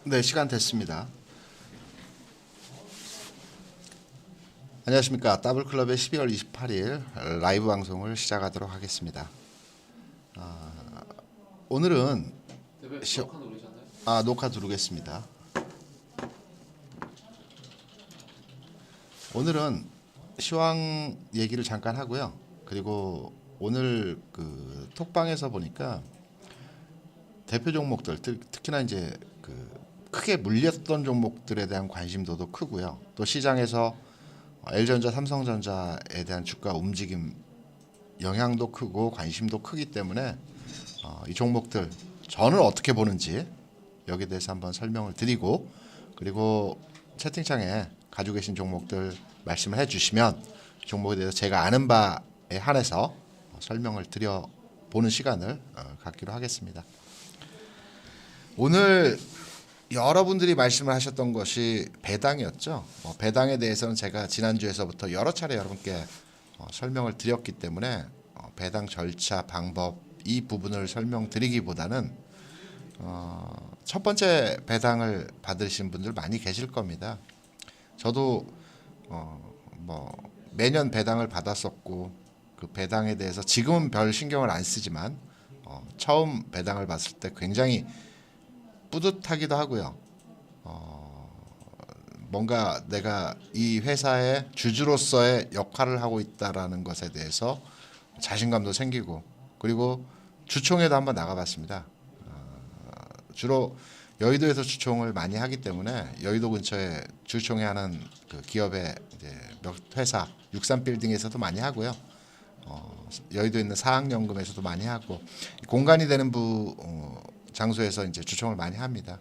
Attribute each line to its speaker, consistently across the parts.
Speaker 1: 네, 시간 됐습니다. 안녕하십니까. 더블클럽의 12월 28일 라이브 방송을 시작하도록 하겠습니다. 오늘은
Speaker 2: 대표님
Speaker 1: 시,
Speaker 2: 녹화 누르셨나요?
Speaker 1: 녹화 누르겠습니다. 오늘은 시황 얘기를 잠깐 하고요. 그리고 오늘 그 톡방에서 보니까 대표 종목들 특히나 이제 그 크게 물렸던 종목들에 대한 관심도도 크고요. 또 시장에서 L전자, 삼성전자에 대한 주가 움직임 영향도 크고 관심도 크기 때문에 이 종목들 저는 어떻게 보는지 여기에 대해서 한번 설명을 드리고, 그리고 채팅창에 가지고 계신 종목들 말씀을 해주시면 종목에 대해서 제가 아는 바에 한해서 설명을 드려보는 시간을 갖기로 하겠습니다. 오늘 여러분들이 말씀을 하셨던 것이 배당이었죠. 배당에 대해서는 제가 지난주에서부터 여러 차례 여러분께 설명을 드렸기 때문에 배당 절차, 방법 이 부분을 설명드리기보다는 첫 번째 배당을 받으신 분들 많이 계실 겁니다. 저도 뭐 매년 배당을 받았었고 그 배당에 대해서 지금은 별 신경을 안 쓰지만 처음 배당을 받을 때 굉장히 뿌듯하기도 하고요. 뭔가 내가 이 회사의 주주로서의 역할을 하고 있다라는 것에 대해서 자신감도 생기고, 그리고 주총에도 한번 나가봤습니다. 주로 여의도에서 주총을 많이 하기 때문에 여의도 근처에 주총회 하는 그 기업의 이제 몇 회사 63빌딩에서도 많이 하고요. 여의도에 있는 사학연금에서도 많이 하고 공간이 되는 장소에서 이제 주총을 많이 합니다.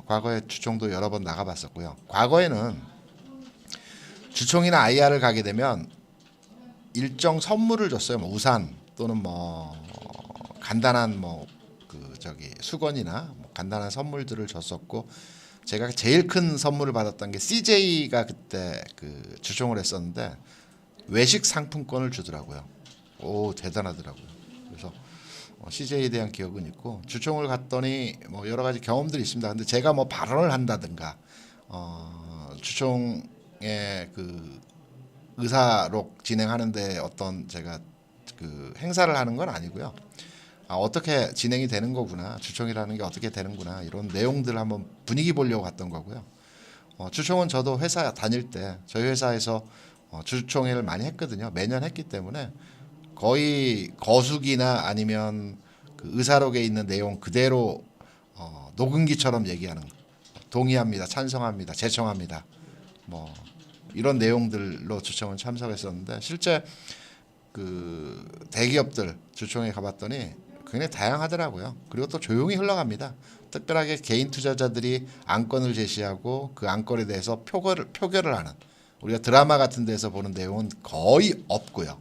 Speaker 1: 과거에 주총도 여러 번 나가봤었고요. 과거에는 주총이나 IR을 가게 되면 일정 선물을 줬어요. 뭐 우산 또는 뭐 간단한 뭐 그 저기 수건이나 뭐 간단한 선물들을 줬었고, 제가 제일 큰 선물을 받았던 게 CJ가 그때 그 주총을 했었는데 외식 상품권을 주더라고요. 오, 대단하더라고요. 그래서 CJ에 대한 기억은 있고, 주총을 갔더니 뭐 여러 가지 경험들이 있습니다. 근데 제가 뭐 발언을 한다든가 주총의 그 의사록 진행하는데 어떤 제가 그 행사를 하는 건 아니고요. 어떻게 진행이 되는 거구나, 주총이라는 게 어떻게 되는구나, 이런 내용들을 한번 분위기 보려고 갔던 거고요. 주총은 저도 회사 다닐 때 저희 회사에서 주총회를 많이 했거든요. 매년 했기 때문에 거의 거수기나 아니면 그 의사록에 있는 내용 그대로 녹음기처럼 얘기하는, 동의합니다, 찬성합니다, 제청합니다, 뭐 이런 내용들로 주총은 참석했었는데, 실제 그 대기업들 주총에 가봤더니 굉장히 다양하더라고요. 그리고 또 조용히 흘러갑니다. 특별하게 개인 투자자들이 안건을 제시하고 그 안건에 대해서 표결을 하는, 우리가 드라마 같은 데서 보는 내용은 거의 없고요.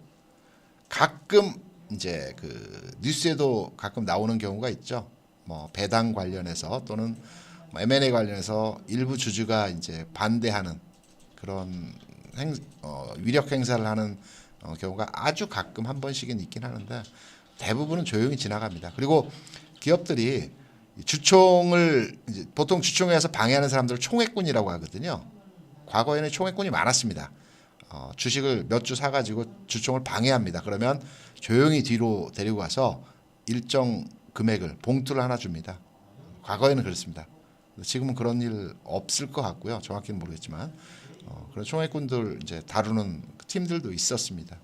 Speaker 1: 가끔 이제 그 뉴스에도 가끔 나오는 경우가 있죠. 뭐 배당 관련해서 또는 M&A 관련해서 일부 주주가 이제 반대하는 그런 위력 행사를 하는 경우가 아주 가끔 한 번씩은 있긴 하는데 대부분은 조용히 지나갑니다. 그리고 기업들이 주총을 이제 보통 주총에서 방해하는 사람들을 총회꾼이라고 하거든요. 과거에는 총회꾼이 많았습니다. 주식을 몇 주 사가지고 주총을 방해합니다. 그러면 조용히 뒤로 데리고 가서 일정 금액을 봉투를 하나 줍니다. 과거에는 그렇습니다. 지금은 그런 일 없을 것 같고요. 정확히는 모르겠지만 그런 총회꾼들 이제 다루는 팀들도 있었습니다.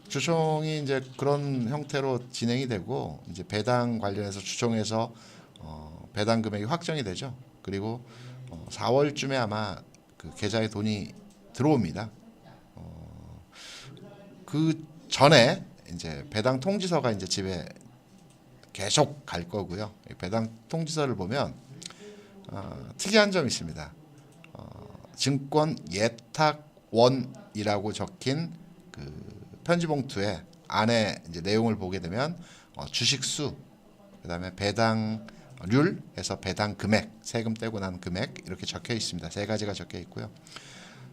Speaker 1: 주총이 이제 그런 형태로 진행이 되고, 이제 배당 관련해서 주총에서 배당 금액이 확정이 되죠. 그리고 4월쯤에 아마 그 계좌에 돈이 들어옵니다. 그 전에 이제 배당 통지서가 이제 집에 계속 갈 거고요. 배당 통지서를 보면 특이한 점이 있습니다. 증권 예탁원이라고 적힌 그 편지 봉투에 안에 이제 내용을 보게 되면 주식수, 그다음에 배당률에서 배당 금액, 세금 떼고 난 금액 이렇게 적혀 있습니다. 세 가지가 적혀 있고요.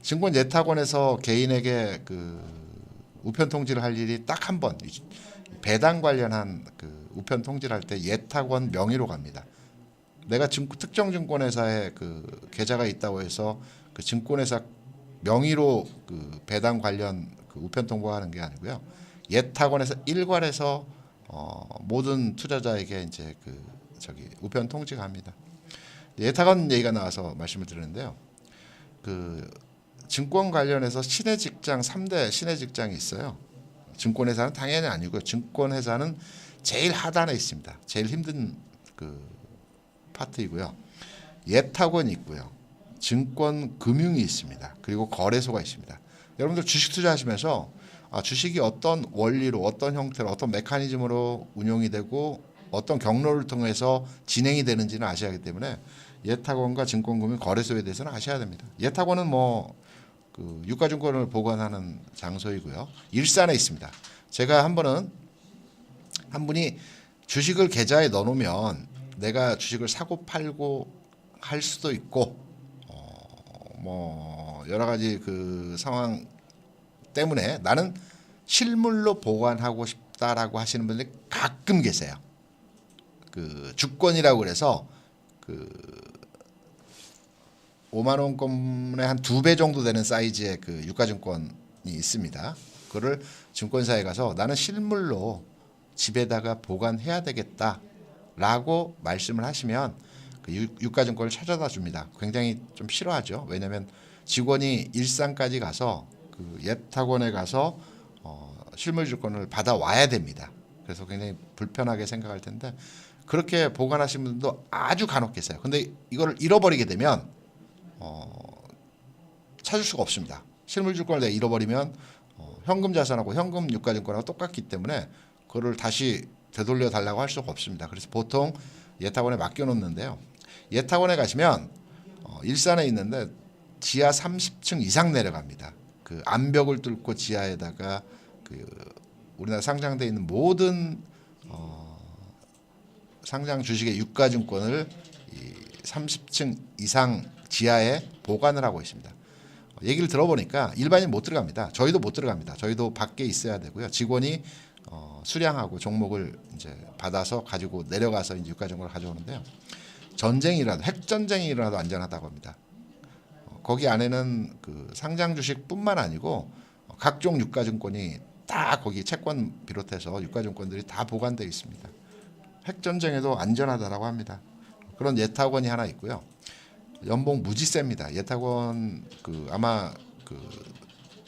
Speaker 1: 증권 예탁원에서 개인에게 그 우편 통지를 할 일이 딱 한 번, 배당 관련한 그 우편 통지를 할 때 예탁원 명의로 갑니다. 내가 특정 증권회사에 그 계좌가 있다고 해서 그 증권회사 명의로 그 배당 관련 그 우편 통보하는 게 아니고요. 예탁원에서 일괄해서 모든 투자자에게 이제 그 우편 통지가 합니다. 예탁원 얘기가 나와서 말씀을 드리는데요. 그 증권 관련해서 신의 직장 3대 신의 직장이 있어요. 증권회사는 당연히 아니고요. 증권회사는 제일 하단에 있습니다. 제일 힘든 그 파트이고요. 예탁원이 있고요. 증권금융이 있습니다. 그리고 거래소가 있습니다. 여러분들 주식 투자하시면서 주식이 어떤 원리로 어떤 형태로 어떤 메커니즘으로 운용이 되고 어떤 경로를 통해서 진행이 되는지는 아셔야 하기 때문에 예탁원과 증권금융 거래소에 대해서는 아셔야 됩니다. 예탁원은 뭐 그 유가증권을 보관하는 장소이고요. 일산에 있습니다. 제가 한 분이 주식을 계좌에 넣어놓으면 내가 주식을 사고 팔고 할 수도 있고 뭐 여러 가지 그 상황 때문에 나는 실물로 보관하고 싶다라고 하시는 분들이 가끔 계세요. 그 주권이라고 그래서 그 5만 원권의 한 2배 정도 되는 사이즈의 그 유가증권이 있습니다. 그거를 증권사에 가서 나는 실물로 집에다가 보관해야 되겠다라고 말씀을 하시면 그 유가증권을 찾아다 줍니다. 굉장히 좀 싫어하죠. 왜냐하면 직원이 일산까지 가서 그 예탁원에 가서 실물주권을 받아와야 됩니다. 그래서 굉장히 불편하게 생각할 텐데 그렇게 보관하시는 분도 아주 간혹 계세요. 근데 이거를 잃어버리게 되면 찾을 수가 없습니다. 실물주권을 내가 잃어버리면 현금 자산하고 현금 유가증권하고 똑같기 때문에 그거를 다시 되돌려 달라고 할 수가 없습니다. 그래서 보통 예탁원에 맡겨놓는데요. 예탁원에 가시면 일산에 있는데 지하 30층 이상 내려갑니다. 그 암벽을 뚫고 지하에다가 그 우리나라 상장돼 있는 모든 상장 주식의 유가증권을 이 30층 이상 지하에 보관을 하고 있습니다. 얘기를 들어보니까 일반인 못 들어갑니다. 저희도 못 들어갑니다. 저희도 밖에 있어야 되고요. 직원이 수량하고 종목을 이제 받아서 가지고 내려가서 이제 유가증권을 가져오는데요. 전쟁이라도 핵전쟁이 일어나도 안전하다고 합니다. 거기 안에는 그 상장 주식뿐만 아니고 각종 유가증권이 다 거기 채권 비롯해서 유가증권들이 다 보관되어 있습니다. 핵전쟁에도 안전하다라고 합니다. 그런 예탁원이 하나 있고요. 연봉 무지 셉니다. 예탁원 그 아마 그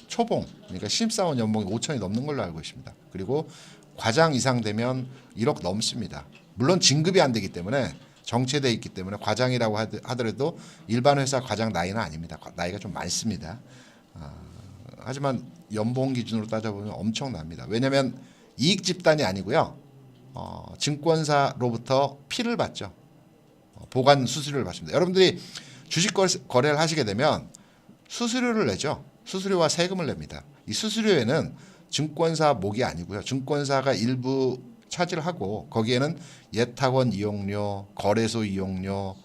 Speaker 1: 초봉 그러니까 신입사원 연봉이 5천이 넘는 걸로 알고 있습니다. 그리고 과장 이상 되면 1억 넘습니다. 물론 진급이 안 되기 때문에 정체돼 있기 때문에 과장이라고 하더라도 일반 회사 과장 나이는 아닙니다. 나이가 좀 많습니다. 하지만 연봉 기준으로 따져보면 엄청납니다. 왜냐하면 이익 집단이 아니고요. 증권사로부터 피를 받죠. 보관 수수료를 받습니다. 여러분들이 주식 거래를 하시게 되면 수수료를 내죠. 수수료와 세금을 냅니다. 이 수수료에는 증권사 목이 아니고요. 증권사가 일부 차지를 하고 거기에는 예탁원 이용료, 거래소 이용료,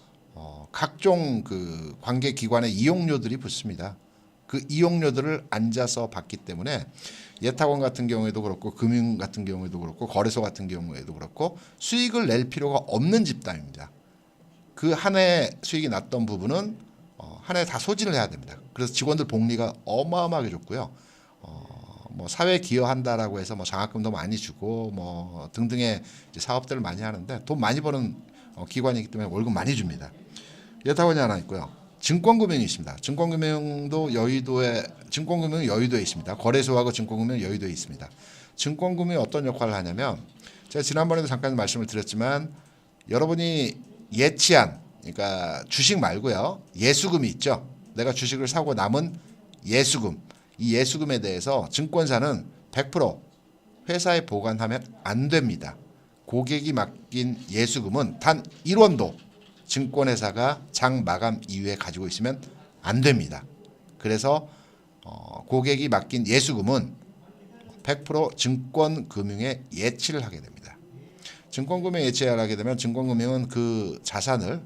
Speaker 1: 각종 그 관계기관의 이용료들이 붙습니다. 그 이용료들을 앉아서 받기 때문에 예탁원 같은 경우에도 그렇고 금융 같은 경우에도 그렇고 거래소 같은 경우에도 그렇고 수익을 낼 필요가 없는 집단입니다. 그 한 해 수익이 났던 부분은 한 해 다 소진을 해야 됩니다. 그래서 직원들 복리가 어마어마하게 좋고요. 뭐 사회 기여한다라고 해서 뭐 장학금도 많이 주고 뭐 등등의 이제 사업들을 많이 하는데 돈 많이 버는 기관이기 때문에 월급 많이 줍니다. 예탁원이 하나 있고요. 증권금융이 있습니다. 증권금융도 여의도에 있습니다. 거래소하고 증권금융 여의도에 있습니다. 증권금융이 어떤 역할을 하냐면 제가 지난번에도 잠깐 말씀을 드렸지만 여러분이 예치한 그러니까 주식 말고요. 예수금이 있죠. 내가 주식을 사고 남은 예수금. 이 예수금에 대해서 증권사는 100% 회사에 보관하면 안 됩니다. 고객이 맡긴 예수금은 단 1원도 증권회사가 장 마감 이후에 가지고 있으면 안 됩니다. 그래서 고객이 맡긴 예수금은 100% 증권금융에 예치를 하게 됩니다. 증권금융에 예치를 하게 되면 증권금융은 그 자산을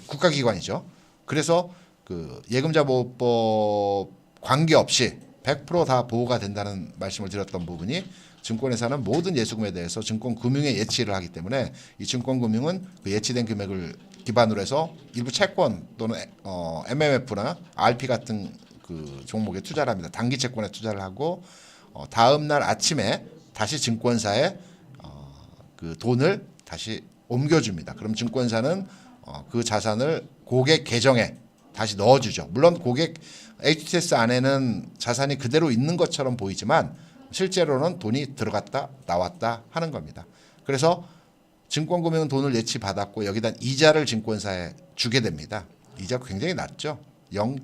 Speaker 1: 국가기관이죠. 그래서 그 예금자보호법 관계없이 100% 다 보호가 된다는 말씀을 드렸던 부분이 증권회사는 모든 예수금에 대해서 증권금융에 예치를 하기 때문에 이 증권금융은 그 예치된 금액을 기반으로 해서 일부 채권 또는 MMF나 RP 같은 그 종목에 투자를 합니다. 단기 채권에 투자를 하고 다음 날 아침에 다시 증권사에 그 돈을 다시 옮겨줍니다. 그럼 증권사는 그 자산을 고객 계정에 다시 넣어주죠. 물론 고객 HTS 안에는 자산이 그대로 있는 것처럼 보이지만 실제로는 돈이 들어갔다 나왔다 하는 겁니다. 그래서 증권금융은 돈을 예치 받았고 여기다 이자를 증권사에 주게 됩니다. 이자가 굉장히 낮죠. 0.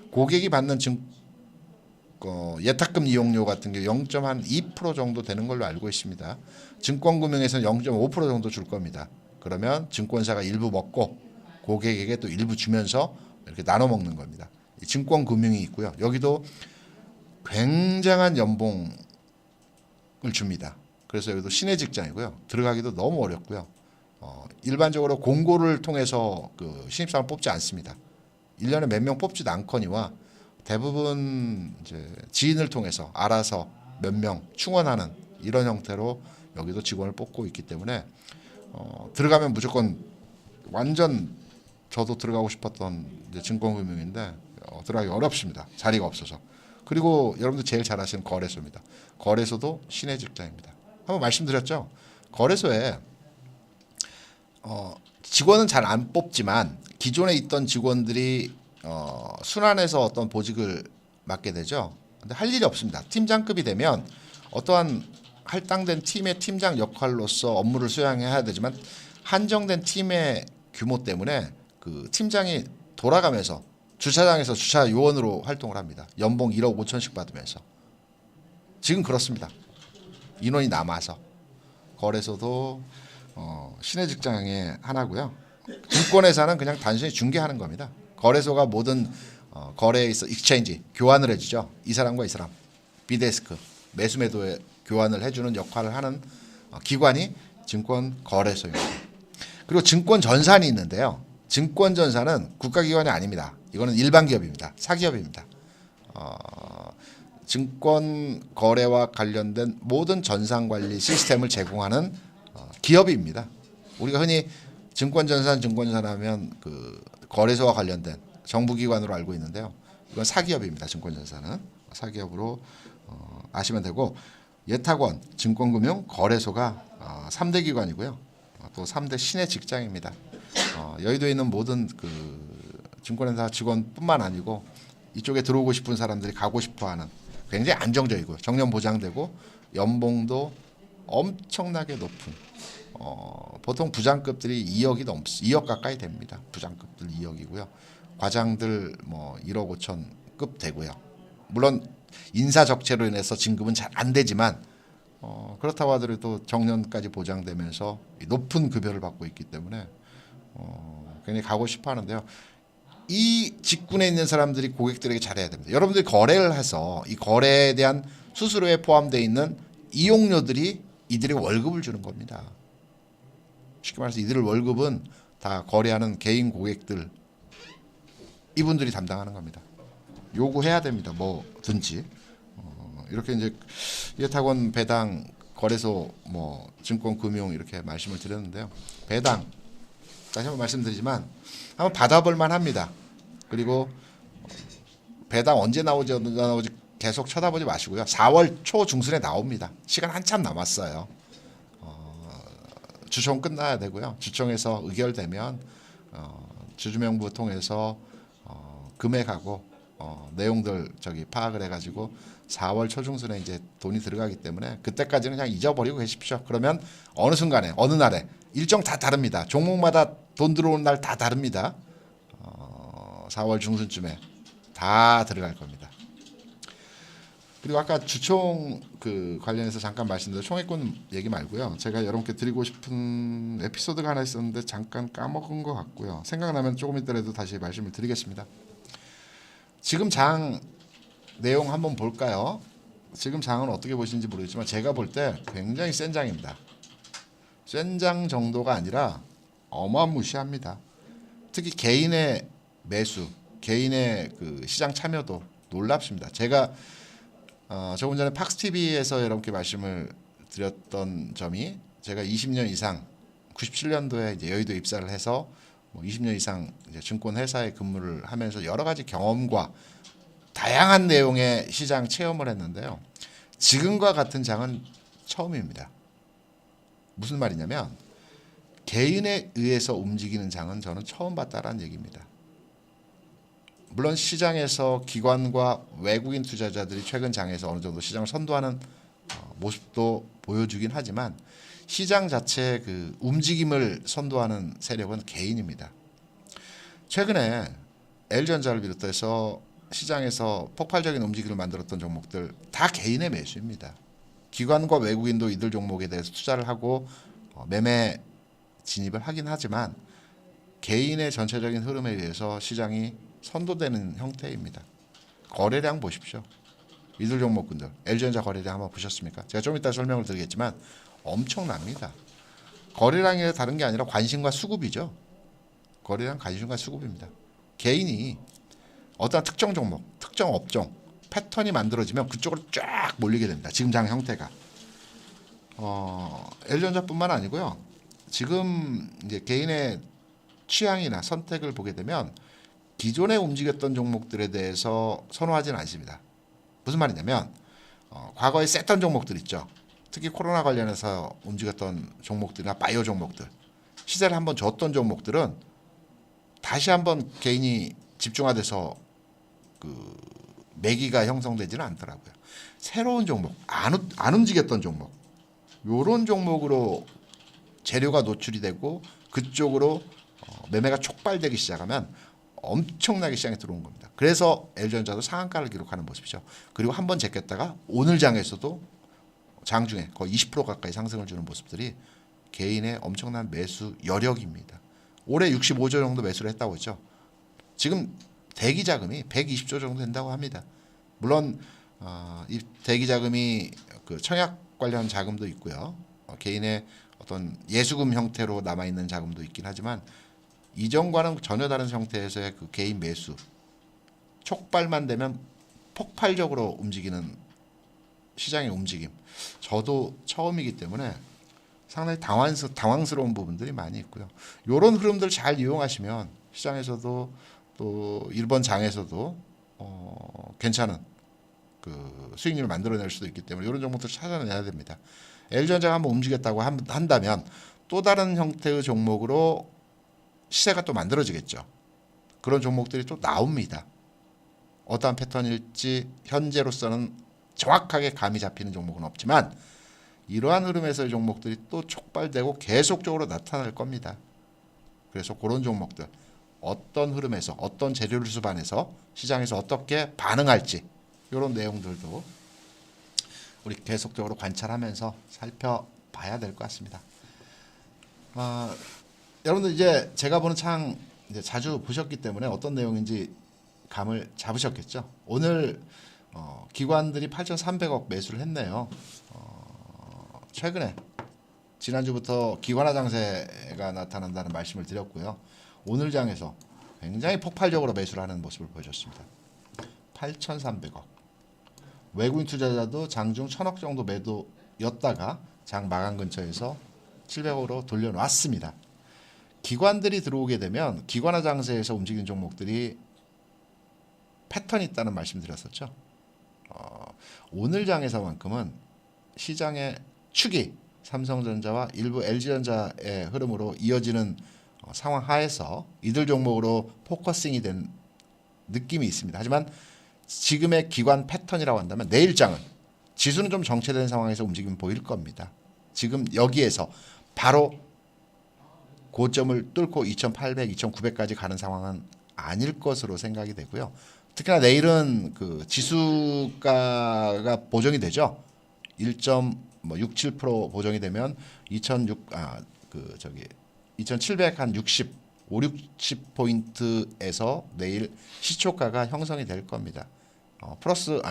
Speaker 1: 고객이 받는 예탁금 이용료 같은 게 0.2% 정도 되는 걸로 알고 있습니다. 증권금융에서는 0.5% 정도 줄 겁니다. 그러면 증권사가 일부 먹고 고객에게 또 일부 주면서 이렇게 나눠 먹는 겁니다. 증권금융이 있고요. 여기도 굉장한 연봉을 줍니다. 그래서 여기도 시내 직장이고요. 들어가기도 너무 어렵고요. 일반적으로 공고를 통해서 그 신입사원 뽑지 않습니다. 1년에 몇 명 뽑지도 않거니와 대부분 이제 지인을 통해서 알아서 몇 명 충원하는 이런 형태로 여기도 직원을 뽑고 있기 때문에 들어가면 무조건 완전 저도 들어가고 싶었던 이제 증권금융인데 들어가기 어렵습니다. 자리가 없어서. 그리고 여러분들 제일 잘 아시는 거래소입니다. 거래소도 시내 직장입니다. 한번 말씀드렸죠. 거래소에 직원은 잘 안 뽑지만 기존에 있던 직원들이 순환해서 어떤 보직을 맡게 되죠. 근데 할 일이 없습니다. 팀장급이 되면 어떠한 할당된 팀의 팀장 역할로서 업무를 수행해야 되지만 한정된 팀의 규모 때문에 그 팀장이 돌아가면서 주차장에서 주차 요원으로 활동을 합니다. 연봉 1억 5천씩 받으면서. 지금 그렇습니다. 인원이 남아서. 거래소도 시내 직장의 하나고요. 증권회사는 그냥 단순히 중개하는 겁니다. 거래소가 모든 거래에 있어 익스체인지 교환을 해주죠. 이 사람과 이 사람 비데스크 매수 매도에 교환을 해주는 역할을 하는 기관이 증권 거래소입니다. 그리고 증권 전산이 있는데요. 증권 전산은 국가기관이 아닙니다. 이거는 일반 기업입니다. 사기업입니다. 증권 거래와 관련된 모든 전산 관리 시스템을 제공하는 기업입니다. 우리가 흔히 증권전산 하면 그 거래소와 관련된 정부기관으로 알고 있는데요. 이건 사기업입니다. 증권전산은 사기업으로 아시면 되고 예탁원, 증권금융, 거래소가 3대 기관이고요. 또 3대 시내 직장입니다. 여의도에 있는 모든 그 증권회사 직원뿐만 아니고 이쪽에 들어오고 싶은 사람들이 가고 싶어하는 굉장히 안정적이고 정년 보장되고 연봉도 엄청나게 높은 보통 부장급들이 2억 가까이 됩니다. 부장급들 2억이고요. 과장들 뭐 1억 5천급 되고요. 물론 인사 적체로 인해서 진급은 잘 안 되지만 그렇다고 하더라도 정년까지 보장되면서 높은 급여를 받고 있기 때문에 굉장히 가고 싶어 하는데요. 이 직군에 있는 사람들이 고객들에게 잘해야 됩니다. 여러분들이 거래를 해서 이 거래에 대한 수수료에 포함되어 있는 이용료들이 이들의 월급을 주는 겁니다. 쉽게 말해서 이들의 월급은 다 거래하는 개인 고객들 이분들이 담당하는 겁니다. 요구해야 됩니다. 뭐든지 이렇게 이제 예탁원, 배당, 거래소, 뭐 증권, 금융 이렇게 말씀을 드렸는데요. 배당 다시 한번 말씀드리지만 한번 받아볼 만합니다. 그리고 배당 언제 나오지 계속 쳐다보지 마시고요. 4월 초 중순에 나옵니다. 시간 한참 남았어요. 주총 끝나야 되고요. 주총에서 의결되면 주주명부 통해서 금액하고 내용들 파악을 해가지고 4월 초중순에 이제 돈이 들어가기 때문에 그때까지는 그냥 잊어버리고 계십시오. 그러면 어느 순간에 어느 날에 일정 다 다릅니다. 종목마다 돈 들어오는 날 다 다릅니다. 4월 중순쯤에 다 들어갈 겁니다. 그리고 아까 주총 그 관련해서 잠깐 말씀드린 총액권 얘기 말고요. 제가 여러분께 드리고 싶은 에피소드가 하나 있었는데 잠깐 까먹은 것 같고요. 생각나면 조금 있더라도 다시 말씀을 드리겠습니다. 지금 장 내용 한번 볼까요? 지금 장은 어떻게 보시는지 모르겠지만 제가 볼 때 굉장히 센 장입니다. 센 장 정도가 아니라 어마무시합니다. 특히 개인의 매수, 개인의 그 시장 참여도 놀랍습니다. 제가 조금 전에 팍스TV에서 여러분께 말씀을 드렸던 점이 제가 20년 이상 97년도에 이제 여의도 입사를 해서 뭐 20년 이상 이제 증권 회사에 근무를 하면서 여러 가지 경험과 다양한 내용의 시장 체험을 했는데요. 지금과 같은 장은 처음입니다. 무슨 말이냐면 개인에 의해서 움직이는 장은 저는 처음 봤다라는 얘기입니다. 물론 시장에서 기관과 외국인 투자자들이 최근 장에서 어느 정도 시장을 선도하는 모습도 보여주긴 하지만 시장 자체의 그 움직임을 선도하는 세력은 개인입니다. 최근에 LG전자를 비롯해서 시장에서 폭발적인 움직임을 만들었던 종목들 다 개인의 매수입니다. 기관과 외국인도 이들 종목에 대해서 투자를 하고 매매 진입을 하긴 하지만 개인의 전체적인 흐름에 의해서 시장이 선도되는 형태입니다. 거래량 보십시오. 이들 종목군들 LG전자 거래량 한번 보셨습니까? 제가 좀 이따 설명을 드리겠지만 엄청납니다. 거래량이 다른 게 아니라 관심과 수급이죠. 거래량 관심과 수급입니다. 개인이 어떤 특정 종목, 특정 업종, 패턴이 만들어지면 그쪽으로 쫙 몰리게 됩니다. 지금 장 형태가. LG전자뿐만 아니고요. 지금 이제 개인의 취향이나 선택을 보게 되면 기존에 움직였던 종목들에 대해서 선호하지는 않습니다. 무슨 말이냐면 과거에 셌던 종목들 있죠. 특히 코로나 관련해서 움직였던 종목들이나 바이오 종목들, 시세를 한번 줬던 종목들은 다시 한번 개인이 집중화돼서 그 매기가 형성되지는 않더라고요. 새로운 종목, 안 움직였던 종목, 요런 종목으로 재료가 노출이 되고 그쪽으로 매매가 촉발되기 시작하면 엄청나게 시장에 들어온 겁니다. 그래서 LG전자도 상한가를 기록하는 모습이죠. 그리고 한번 제꼈다가 오늘 장에서도 장중에 거의 20% 가까이 상승을 주는 모습들이 개인의 엄청난 매수 여력입니다. 올해 65조 정도 매수를 했다고 했죠. 지금 대기 자금이 120조 정도 된다고 합니다. 물론 이 대기 자금이 그 청약 관련 자금도 있고요. 개인의 어떤 예수금 형태로 남아 있는 자금도 있긴 하지만 이전과는 전혀 다른 형태에서의 그 개인 매수 촉발만 되면 폭발적으로 움직이는 시장의 움직임. 저도 처음이기 때문에 상당히 당황스러운 부분들이 많이 있고요. 이런 흐름들 잘 이용하시면 시장에서도 또 일본 장에서도 괜찮은 그 수익률을 만들어낼 수도 있기 때문에 이런 종목들 찾아내야 됩니다. LG전자가 한번 움직였다고 한다면 또 다른 형태의 종목으로 시세가 또 만들어지겠죠. 그런 종목들이 또 나옵니다. 어떠한 패턴일지 현재로서는 정확하게 감이 잡히는 종목은 없지만 이러한 흐름에서의 종목들이 또 촉발되고 계속적으로 나타날 겁니다. 그래서 그런 종목들 어떤 흐름에서 어떤 재료를 수반해서 시장에서 어떻게 반응할지 이런 내용들도 우리 계속적으로 관찰하면서 살펴봐야 될 것 같습니다. 여러분들 이제 제가 보는 창 이제 자주 보셨기 때문에 어떤 내용인지 감을 잡으셨겠죠. 오늘 기관들이 8,300억 매수를 했네요. 최근에 지난주부터 기관화 장세가 나타난다는 말씀을 드렸고요. 오늘 장에서 굉장히 폭발적으로 매수를 하는 모습을 보여줬습니다. 8,300억. 외국인 투자자도 장중 1,000억 정도 매도였다가 장 마감 근처에서 700억으로 돌려놨습니다. 기관들이 들어오게 되면 기관화 장세에서 움직이는 종목들이 패턴이 있다는 말씀 드렸었죠. 오늘 장에서만큼은 시장의 축이 삼성전자와 일부 LG전자의 흐름으로 이어지는 상황 하에서 이들 종목으로 포커싱이 된 느낌이 있습니다. 하지만 지금의 기관 패턴이라고 한다면 내일장은 지수는 좀 정체된 상황에서 움직임이 보일 겁니다. 지금 여기에서 바로 고점을 뚫고 2,800, 2,900까지 가는 상황은 아닐 것으로 생각이 되고요. 특히나 내일은 그 지수가가 보정이 되죠. 1.67% 보정이 되면 2,760, 5, 60포인트에서 내일 시초가가 형성이 될 겁니다.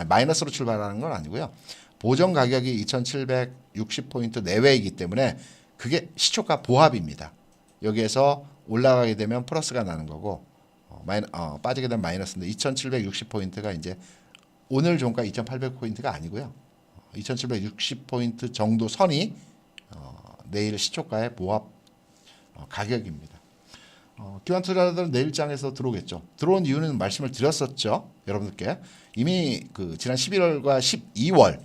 Speaker 1: 마이너스로 출발하는 건 아니고요. 보정 가격이 2,760포인트 내외이기 때문에 그게 시초가 보합입니다. 여기에서 올라가게 되면 플러스가 나는 거고 빠지게 되면 마이너스인데 2,760포인트가 이제 오늘 종가 2,800포인트가 아니고요. 2,760포인트 정도 선이 내일 시초가에 가격입니다. 기관 투자자들은 내일장에서 들어오겠죠. 들어온 이유는 말씀을 드렸었죠. 여러분들께 이미 그 지난 11월과 12월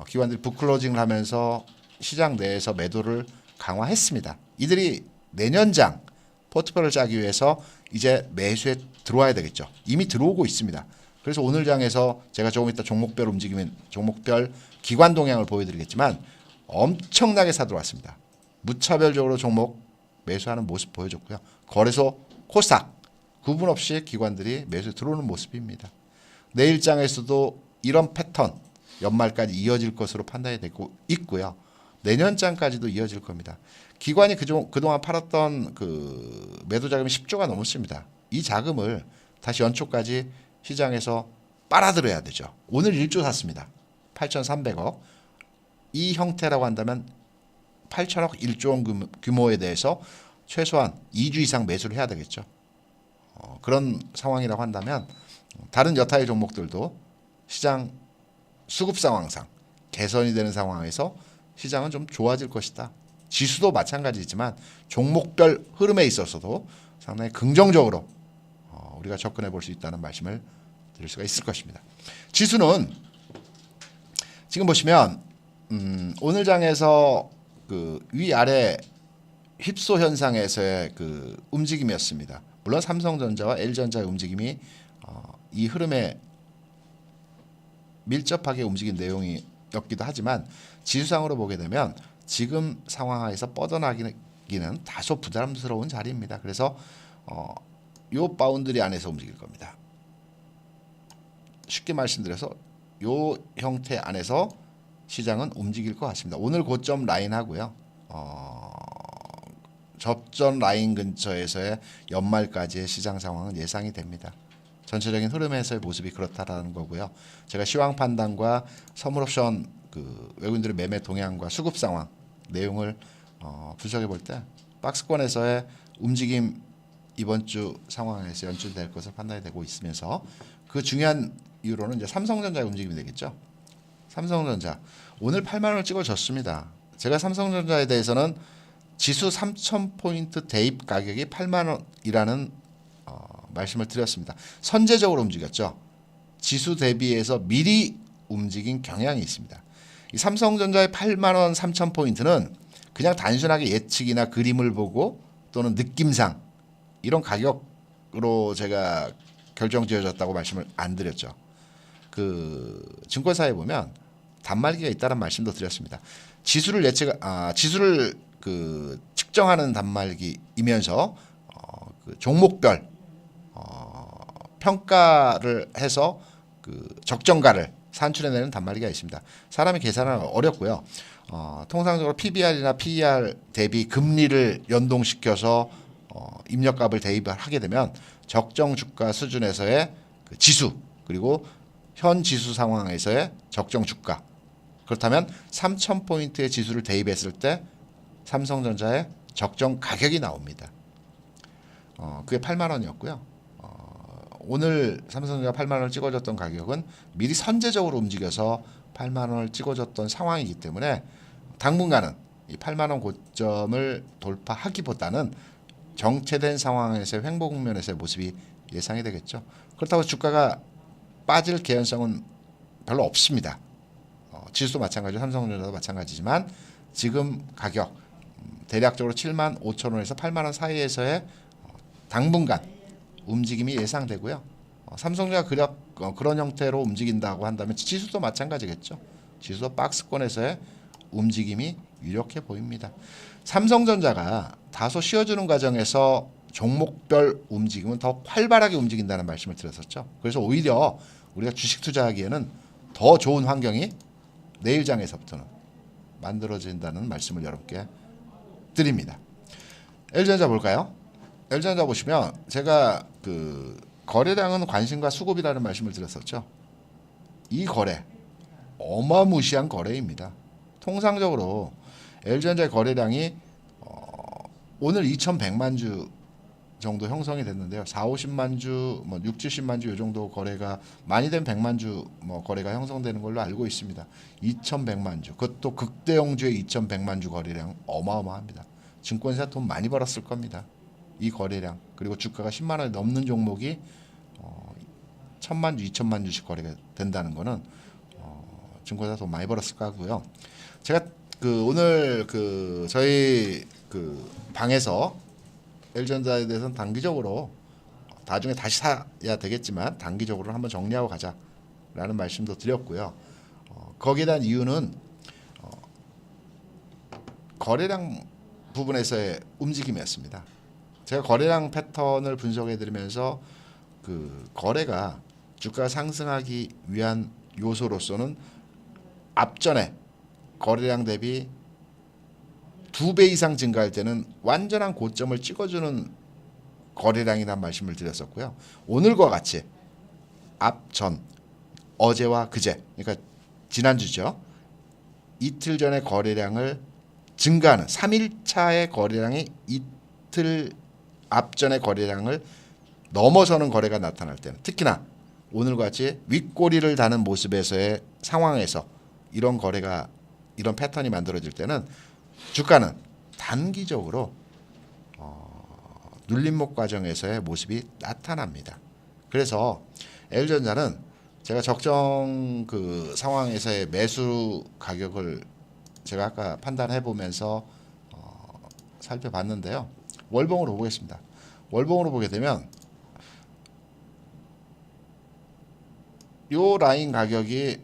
Speaker 1: 기관들이 북클로징을 하면서 시장 내에서 매도를 강화했습니다. 이들이 내년장 포트폴리오를 짜기 위해서 이제 매수에 들어와야 되겠죠. 이미 들어오고 있습니다. 그래서 오늘 장에서 제가 조금 이따 종목별 움직이면 종목별 기관 동향을 보여드리겠지만 엄청나게 사들어왔습니다. 무차별적으로 종목 매수하는 모습 보여줬고요. 거래소 코스닥 구분 없이 기관들이 매수에 들어오는 모습입니다. 내일장에서도 이런 패턴 연말까지 이어질 것으로 판단이 되고 있고요. 내년장까지도 이어질 겁니다. 기관이 그동안 팔았던 그 매도 자금이 10조가 넘었습니다. 이 자금을 다시 연초까지 시장에서 빨아들여야 되죠. 오늘 1조 샀습니다. 8,300억. 이 형태라고 한다면 8천억 1조 원 규모에 대해서 최소한 2주 이상 매수를 해야 되겠죠. 그런 상황이라고 한다면 다른 여타의 종목들도 시장 수급 상황상 개선이 되는 상황에서 시장은 좀 좋아질 것이다. 지수도 마찬가지지만 종목별 흐름에 있어서도 상당히 긍정적으로 우리가 접근해 볼 수 있다는 말씀을 드릴 수가 있을 것입니다. 지수는 지금 보시면 오늘 장에서 그 위아래 휩소 현상에서의 그 움직임이었습니다. 물론 삼성전자와 LG전자의 움직임이 이 흐름에 밀접하게 움직인 내용이었기도 하지만 지수상으로 보게 되면 지금 상황에서 뻗어나기는 다소 부담스러운 자리입니다. 그래서 요 바운드리 안에서 움직일 겁니다. 쉽게 말씀드려서 요 형태 안에서 시장은 움직일 것 같습니다. 오늘 고점 라인 하고요. 접전 라인 근처에서의 연말까지의 시장 상황은 예상이 됩니다. 전체적인 흐름에서의 모습이 그렇다라는 거고요. 제가 시황 판단과 선물옵션 그 외국인들의 매매 동향과 수급 상황 내용을 분석해 볼 때 박스권에서의 움직임 이번 주 상황에서 연출될 것을 판단이 되고 있으면서 그 중요한 이유로는 이제 삼성전자의 움직임이 되겠죠. 삼성전자 오늘 8만 원을 찍어줬습니다. 제가 삼성전자에 대해서는 지수 3,000포인트 대입 가격이 8만 원이라는 말씀을 드렸습니다. 선제적으로 움직였죠. 지수 대비해서 미리 움직인 경향이 있습니다. 이 삼성전자의 8만 원 3,000포인트는 그냥 단순하게 예측이나 그림을 보고 또는 느낌상 이런 가격으로 제가 결정지어졌다고 말씀을 안 드렸죠. 그 증권사에 보면 단말기가 있다는 말씀도 드렸습니다. 지수를 그 측정하는 단말기이면서 그 종목별 평가를 해서 그 적정가를 산출해내는 단말기가 있습니다. 사람이 계산하기 어렵고요. 통상적으로 PBR이나 PER 대비 금리를 연동시켜서 입력값을 대입을 하게 되면 적정 주가 수준에서의 그 지수 그리고 현 지수 상황에서의 적정 주가 그렇다면 3,000포인트의 지수를 대입했을 때 삼성전자의 적정 가격이 나옵니다. 그게 8만 원이었고요. 오늘 삼성전자가 8만 원을 찍어줬던 가격은 미리 선제적으로 움직여서 8만 원을 찍어줬던 상황이기 때문에 당분간은 이 8만 원 고점을 돌파하기보다는 정체된 상황에서의 횡보 국면에서의 모습이 예상이 되겠죠. 그렇다고 주가가 빠질 개연성은 별로 없습니다. 지수도 마찬가지고 삼성전자도 마찬가지지만 지금 가격 대략적으로 7만 5천 원에서 8만 원 사이에서의 당분간 움직임이 예상되고요. 삼성전자가 그런 형태로 움직인다고 한다면 지수도 마찬가지겠죠. 지수도 박스권에서의 움직임이 유력해 보입니다. 삼성전자가 다소 쉬어주는 과정에서 종목별 움직임은 더 활발하게 움직인다는 말씀을 드렸었죠. 그래서 오히려 우리가 주식 투자하기에는 더 좋은 환경이 내일장에서부터는 만들어진다는 말씀을 여러분께 드립니다. LG전자 볼까요? LG전자 보시면 제가 그 거래량은 관심과 수급이라는 말씀을 드렸었죠. 이 거래 어마무시한 거래입니다. 통상적으로 LG전자의 거래량이 오늘 2,100만 주 정도 형성이 됐는데요. 4, 50만 주, 6, 70만 주 이 정도 거래가 많이 된 100만 주 거래가 형성되는 걸로 알고 있습니다. 2,100만 주. 그것도 극대형주의 2,100만 주 거래량 어마어마합니다. 증권사 돈 많이 벌었을 겁니다. 이 거래량 그리고 주가가 10만 원이 넘는 종목이 1,000만 주, 2천만 주씩 거래가 된다는 거는 증권사 돈 많이 벌었을 거고요. 제가 오늘 저희 방에서 LG전자에 대해서는 단기적으로 나중에 다시 사야 되겠지만 단기적으로 한번 정리하고 가자라는 말씀도 드렸고요. 거기에 대한 이유는 거래량 부분에서의 움직임이었습니다. 제가 거래량 패턴을 분석해 드리면서 거래가 주가 상승하기 위한 요소로서는 앞전에 거래량 대비 2배 이상 증가할 때는 완전한 고점을 찍어주는 거래량이라는 말씀을 드렸었고요. 오늘과 같이 앞전 어제와 그제 그러니까 지난주죠. 이틀 전에 거래량을 증가하는 3일차의 거래량이 이틀 앞전의 거래량을 넘어서는 거래가 나타날 때는 특히나 오늘과 같이 윗꼬리를 다는 모습에서의 상황에서 이런 거래가 이런 패턴이 만들어질 때는 주가는 단기적으로 눌림목 과정에서의 모습이 나타납니다. 그래서 LG전자는 제가 적정 상황에서의 매수 가격을 제가 아까 판단해 보면서 살펴봤는데요. 월봉으로 보겠습니다. 월봉으로 보게 되면 요 라인 가격이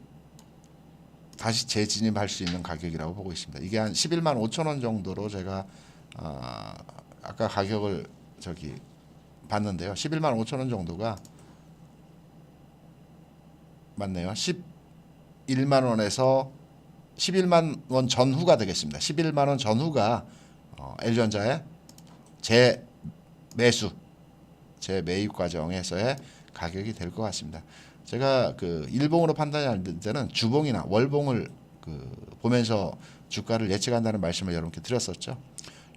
Speaker 1: 다시 재진입할 수 있는 가격이라고 보고 있습니다. 이게 한 11만 5천 원 정도로 제가 아까 가격을 봤는데요. 11만 5천 원 정도가 맞네요. 11만 원에서 11만 원 전후가 되겠습니다. 11만 원 전후가 LG전자의 재매입 과정에서의 가격이 될 것 같습니다. 제가 일봉으로 판단할 때는 주봉이나 월봉을 보면서 주가를 예측한다는 말씀을 여러분께 드렸었죠.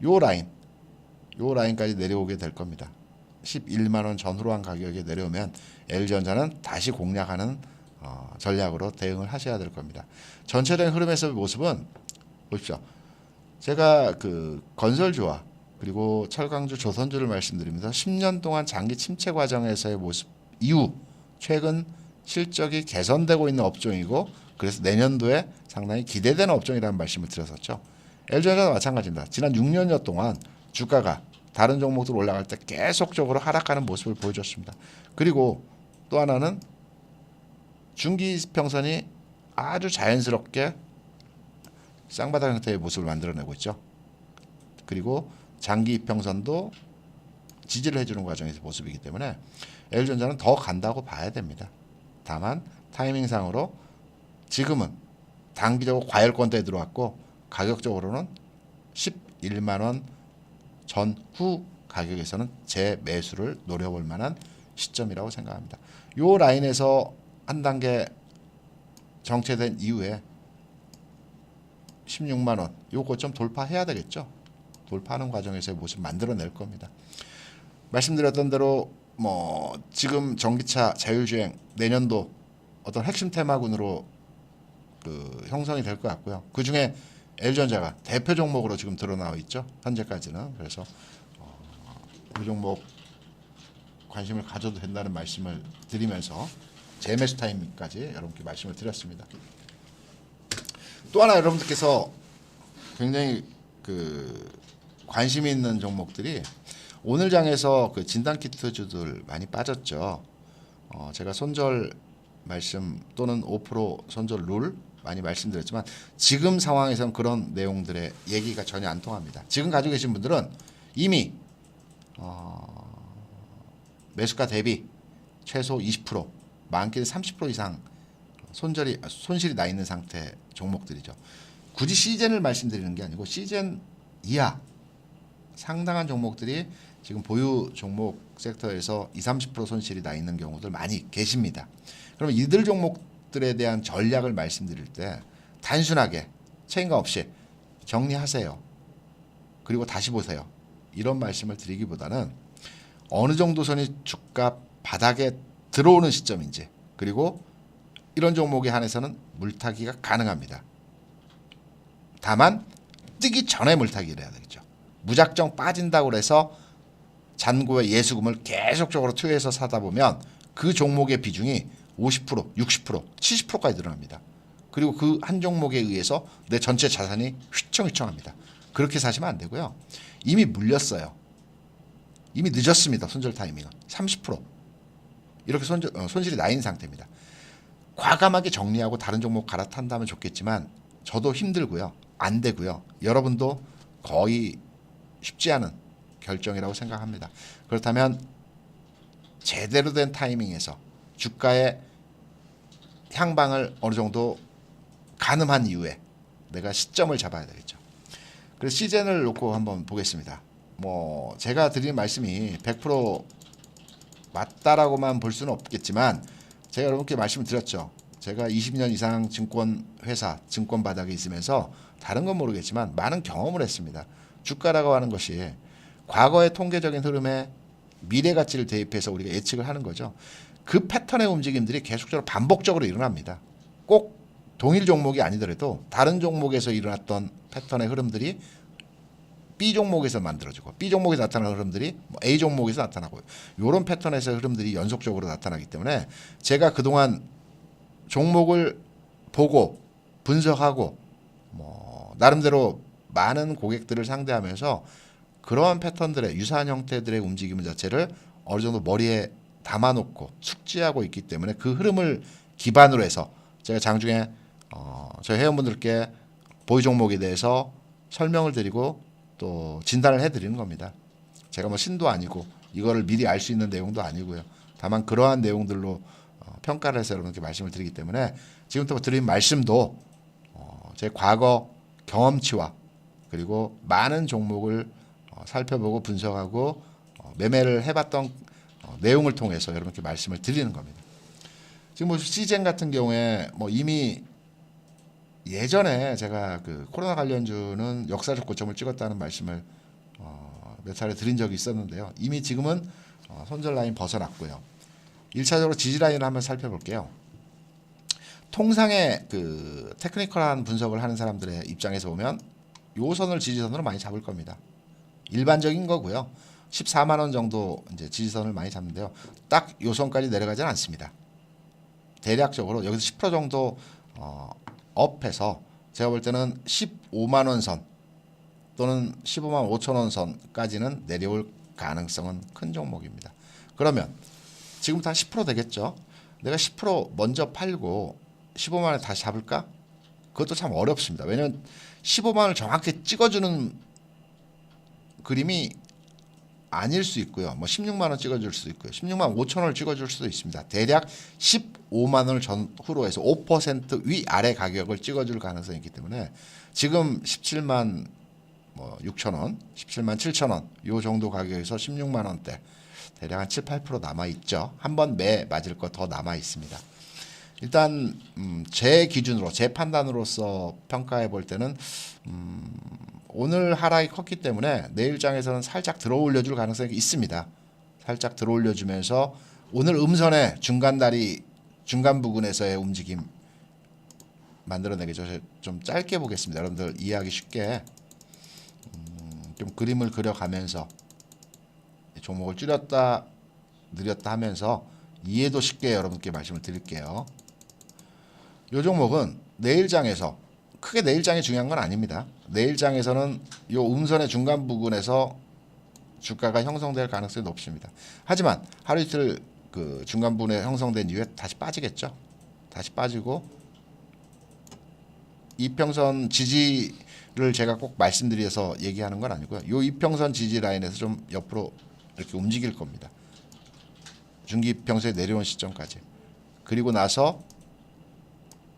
Speaker 1: 요 라인까지 내려오게 될 겁니다. 11만 원 전후로 한 가격에 내려오면 LG전자는 다시 공략하는 전략으로 대응을 하셔야 될 겁니다. 전체적인 흐름에서의 모습은 보십시오. 제가 건설주와 그리고 철강주, 조선주를 말씀드리면서 10년 동안 장기 침체 과정에서의 모습 이후 최근 실적이 개선되고 있는 업종이고 그래서 내년도에 상당히 기대되는 업종이라는 말씀을 드렸었죠. LG전자도 마찬가지입니다. 지난 6년여 동안 주가가 다른 종목들 올라갈 때 계속적으로 하락하는 모습을 보여줬습니다. 그리고 또 하나는 중기 평선이 아주 자연스럽게 쌍바닥 형태의 모습을 만들어내고 있죠. 그리고 장기 이평선도 지지를 해주는 과정에서 모습이기 때문에 LG전자는 더 간다고 봐야 됩니다. 다만 타이밍상으로 지금은 단기적으로 과열권대에 들어왔고 가격적으로는 11만 원 전후 가격에서는 재매수를 노려볼 만한 시점이라고 생각합니다. 이 라인에서 한 단계 정체된 이후에 16만 원 요거 좀 돌파해야 되겠죠. 돌파하는 과정에서의 모습 만들어낼 겁니다. 말씀드렸던 대로 지금 전기차 자율주행 내년도 어떤 핵심 테마군으로 형성이 될 것 같고요. 그 중에 LG전자가 대표 종목으로 지금 드러나와 있죠. 현재까지는. 그래서 그 종목 관심을 가져도 된다는 말씀을 드리면서 재매수 타임까지 여러분께 말씀을 드렸습니다. 또 하나 여러분들께서 굉장히 관심이 있는 종목들이 오늘 장에서 진단키트주들 많이 빠졌죠. 제가 손절 말씀 또는 5% 손절 룰 많이 말씀드렸지만 지금 상황에서는 그런 내용들의 얘기가 전혀 안 통합니다. 지금 가지고 계신 분들은 이미 매수가 대비 최소 20% 많게는 30% 이상 손실이 나 있는 상태 종목들이죠. 굳이 시젠을 말씀드리는 게 아니고 시젠 이하 상당한 종목들이 지금 보유 종목 섹터에서 20-30% 손실이 나 있는 경우들 많이 계십니다. 그러면 이들 종목들에 대한 전략을 말씀드릴 때 단순하게 책임감 없이 정리하세요. 그리고 다시 보세요. 이런 말씀을 드리기보다는 어느 정도 선이 주가 바닥에 들어오는 시점인지 그리고 이런 종목에 한해서는 물타기가 가능합니다. 다만 뜨기 전에 물타기를 해야 되겠죠. 무작정 빠진다고 해서 잔고의 예수금을 계속적으로 투여해서 사다 보면 그 종목의 비중이 50%, 60%, 70%까지 늘어납니다. 그리고 그 한 종목에 의해서 내 전체 자산이 휘청휘청합니다. 그렇게 사시면 안 되고요. 이미 물렸어요. 이미 늦었습니다. 손절 타이밍은 30% 이렇게 손실이 나 있는 상태입니다. 과감하게 정리하고 다른 종목 갈아탄다면 좋겠지만 저도 힘들고요. 안 되고요. 여러분도 거의 쉽지 않은 결정이라고 생각합니다. 그렇다면 제대로 된 타이밍에서 주가의 향방을 어느 정도 가늠한 이후에 내가 시점을 잡아야 되겠죠. 그래서 시즌을 놓고 한번 보겠습니다. 뭐 제가 드리는 말씀이 100% 맞다라고만 볼 수는 없겠지만 제가 여러분께 말씀을 드렸죠. 제가 20년 이상 증권 회사, 증권 바닥에 있으면서 다른 건 모르겠지만 많은 경험을 했습니다. 주가라고 하는 것이 과거의 통계적인 흐름에 미래 가치를 대입해서 우리가 예측을 하는 거죠. 그 패턴의 움직임들이 계속적으로 반복적으로 일어납니다. 꼭 동일 종목이 아니더라도 다른 종목에서 일어났던 패턴의 흐름들이 B 종목에서 만들어지고 B 종목에서 나타나는 흐름들이 A 종목에서 나타나고 이런 패턴에서 흐름들이 연속적으로 나타나기 때문에 제가 그동안 종목을 보고 분석하고 뭐 나름대로 많은 고객들을 상대하면서 그러한 패턴들의 유사한 형태들의 움직임 자체를 어느 정도 머리에 담아놓고 숙지하고 있기 때문에 그 흐름을 기반으로 해서 제가 장중에 저희 회원분들께 보유 종목에 대해서 설명을 드리고 또 진단을 해드리는 겁니다. 제가 뭐 신도 아니고 이거를 미리 알 수 있는 내용도 아니고요. 다만 그러한 내용들로 평가를 해서 여러분께 말씀을 드리기 때문에 지금부터 드린 말씀도 제 과거 경험치와 그리고 많은 종목을 살펴보고 분석하고 매매를 해봤던 내용을 통해서 여러분께 말씀을 드리는 겁니다. 지금 뭐 시젠 같은 경우에 뭐 이미 예전에 제가 그 코로나 관련주는 역사적 고점을 찍었다는 말씀을 몇 차례 드린 적이 있었는데요. 이미 지금은 손절 라인 벗어났고요. 1차적으로 지지 라인을 한번 살펴볼게요. 통상의 그 테크니컬한 분석을 하는 사람들의 입장에서 보면 요 선을 지지선으로 많이 잡을 겁니다. 일반적인 거고요. 14만 원 정도 이제 지지선을 많이 잡는데요. 딱 요 선까지 내려가지는 않습니다. 대략적으로 여기서 10% 정도 업해서 제가 볼 때는 15만 원 선 또는 15만 5천 원 선까지는 내려올 가능성은 큰 종목입니다. 그러면 지금부터 한 10% 되겠죠. 내가 10% 먼저 팔고 15만 원에 다시 잡을까? 그것도 참 어렵습니다. 왜냐하면 15만 원을 정확히 찍어주는 그림이 아닐 수 있고요. 뭐 16만 원 찍어줄 수도 있고요. 16만 5천 원을 찍어줄 수도 있습니다. 대략 15만 원을 전후로 해서 5% 위아래 가격을 찍어줄 가능성이 있기 때문에 지금 17만 뭐 6천 원, 17만 7천 원 요 정도 가격에서 16만 원대 대략 한 7, 8% 남아 있죠. 한번 매 맞을 거 더 남아 있습니다. 일단 제 기준으로 제 판단으로서 평가해 볼 때는 오늘 하락이 컸기 때문에 내일장에서는 살짝 들어 올려줄 가능성이 있습니다. 살짝 들어 올려주면서 오늘 음선의 중간 부근에서의 움직임 만들어내겠죠. 좀 짧게 보겠습니다. 여러분들 이해하기 쉽게 좀 그림을 그려가면서 종목을 줄였다 늘렸다 하면서 이해도 쉽게 여러분께 말씀을 드릴게요. 이 종목은 내일장에서 크게 내일장이 중요한 건 아닙니다. 내일장에서는 이 음선의 중간 부근에서 주가가 형성될 가능성이 높습니다. 하지만 하루 이틀 그 중간 부분에 형성된 이후에 다시 빠지겠죠. 다시 빠지고 이평선 지지를 제가 꼭 말씀드려서 얘기하는 건 아니고요. 이 이평선 지지 라인에서 좀 옆으로 이렇게 움직일 겁니다. 중기평선에 내려온 시점까지. 그리고 나서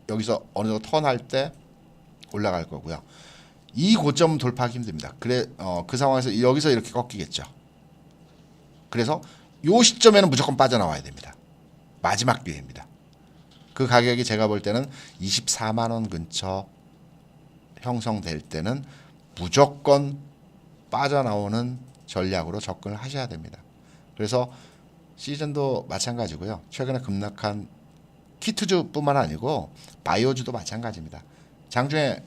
Speaker 1: 여기서 어느 정도 턴할 때 올라갈 거고요. 이 고점 돌파하기 힘듭니다. 그 상황에서 여기서 이렇게 꺾이겠죠. 그래서 이 시점에는 무조건 빠져나와야 됩니다. 마지막 기회입니다. 그 가격이 제가 볼 때는 24만 원 근처 형성될 때는 무조건 빠져나오는 전략으로 접근을 하셔야 됩니다. 그래서 시즌도 마찬가지고요. 최근에 급락한 키트주뿐만 아니고 바이오주도 마찬가지입니다. 장중에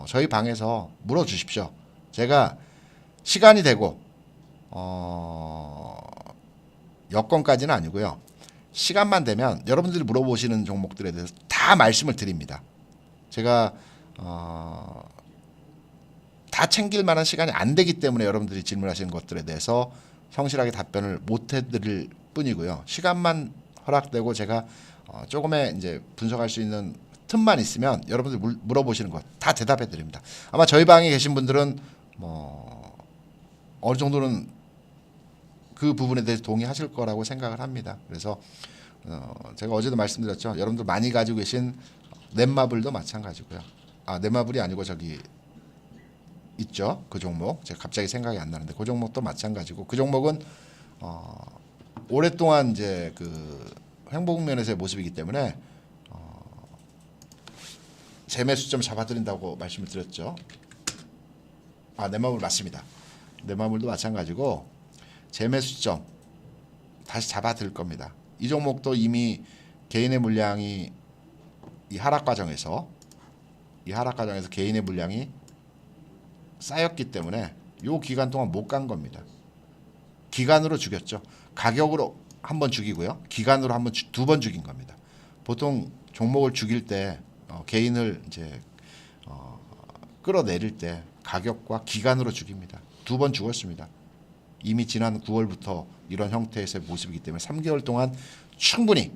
Speaker 1: 저희 방에서 물어주십시오. 제가 시간이 되고 여건까지는 아니고요. 시간만 되면 여러분들이 물어보시는 종목들에 대해서 다 말씀을 드립니다. 제가 다 챙길 만한 시간이 안 되기 때문에 여러분들이 질문하시는 것들에 대해서 성실하게 답변을 못 해드릴 뿐이고요. 시간만 허락되고 제가 조금의 이제 분석할 수 있는 틈만 있으면 여러분들 물어보시는 것 다 대답해 드립니다. 아마 저희 방에 계신 분들은 뭐 어느 정도는 그 부분에 대해서 동의하실 거라고 생각을 합니다. 그래서 제가 어제도 말씀드렸죠. 여러분들 많이 가지고 계신 넷마블도 마찬가지고요. 아, 넷마블이 아니고 저기 있죠. 그 종목. 제가 갑자기 생각이 안 나는데 그 종목도 마찬가지고 그 종목은 오랫동안 이제 그 횡보국면에서의 모습이기 때문에 재매수점 잡아드린다고 말씀을 드렸죠. 아, 넷마블 맞습니다. 넷마블도 마찬가지고 재매수점 다시 잡아드릴 겁니다. 이 종목도 이미 개인의 물량이 이 하락 과정에서 개인의 물량이 쌓였기 때문에 요 기간 동안 못 간 겁니다. 기간으로 죽였죠. 가격으로 한 번 죽이고요. 기간으로 한 번 두 번 죽인 겁니다. 보통 종목을 죽일 때 개인을 이제 끌어내릴 때 가격과 기간으로 죽입니다. 두 번 죽었습니다. 이미 지난 9월부터 이런 형태에서의 모습이기 때문에 3개월 동안 충분히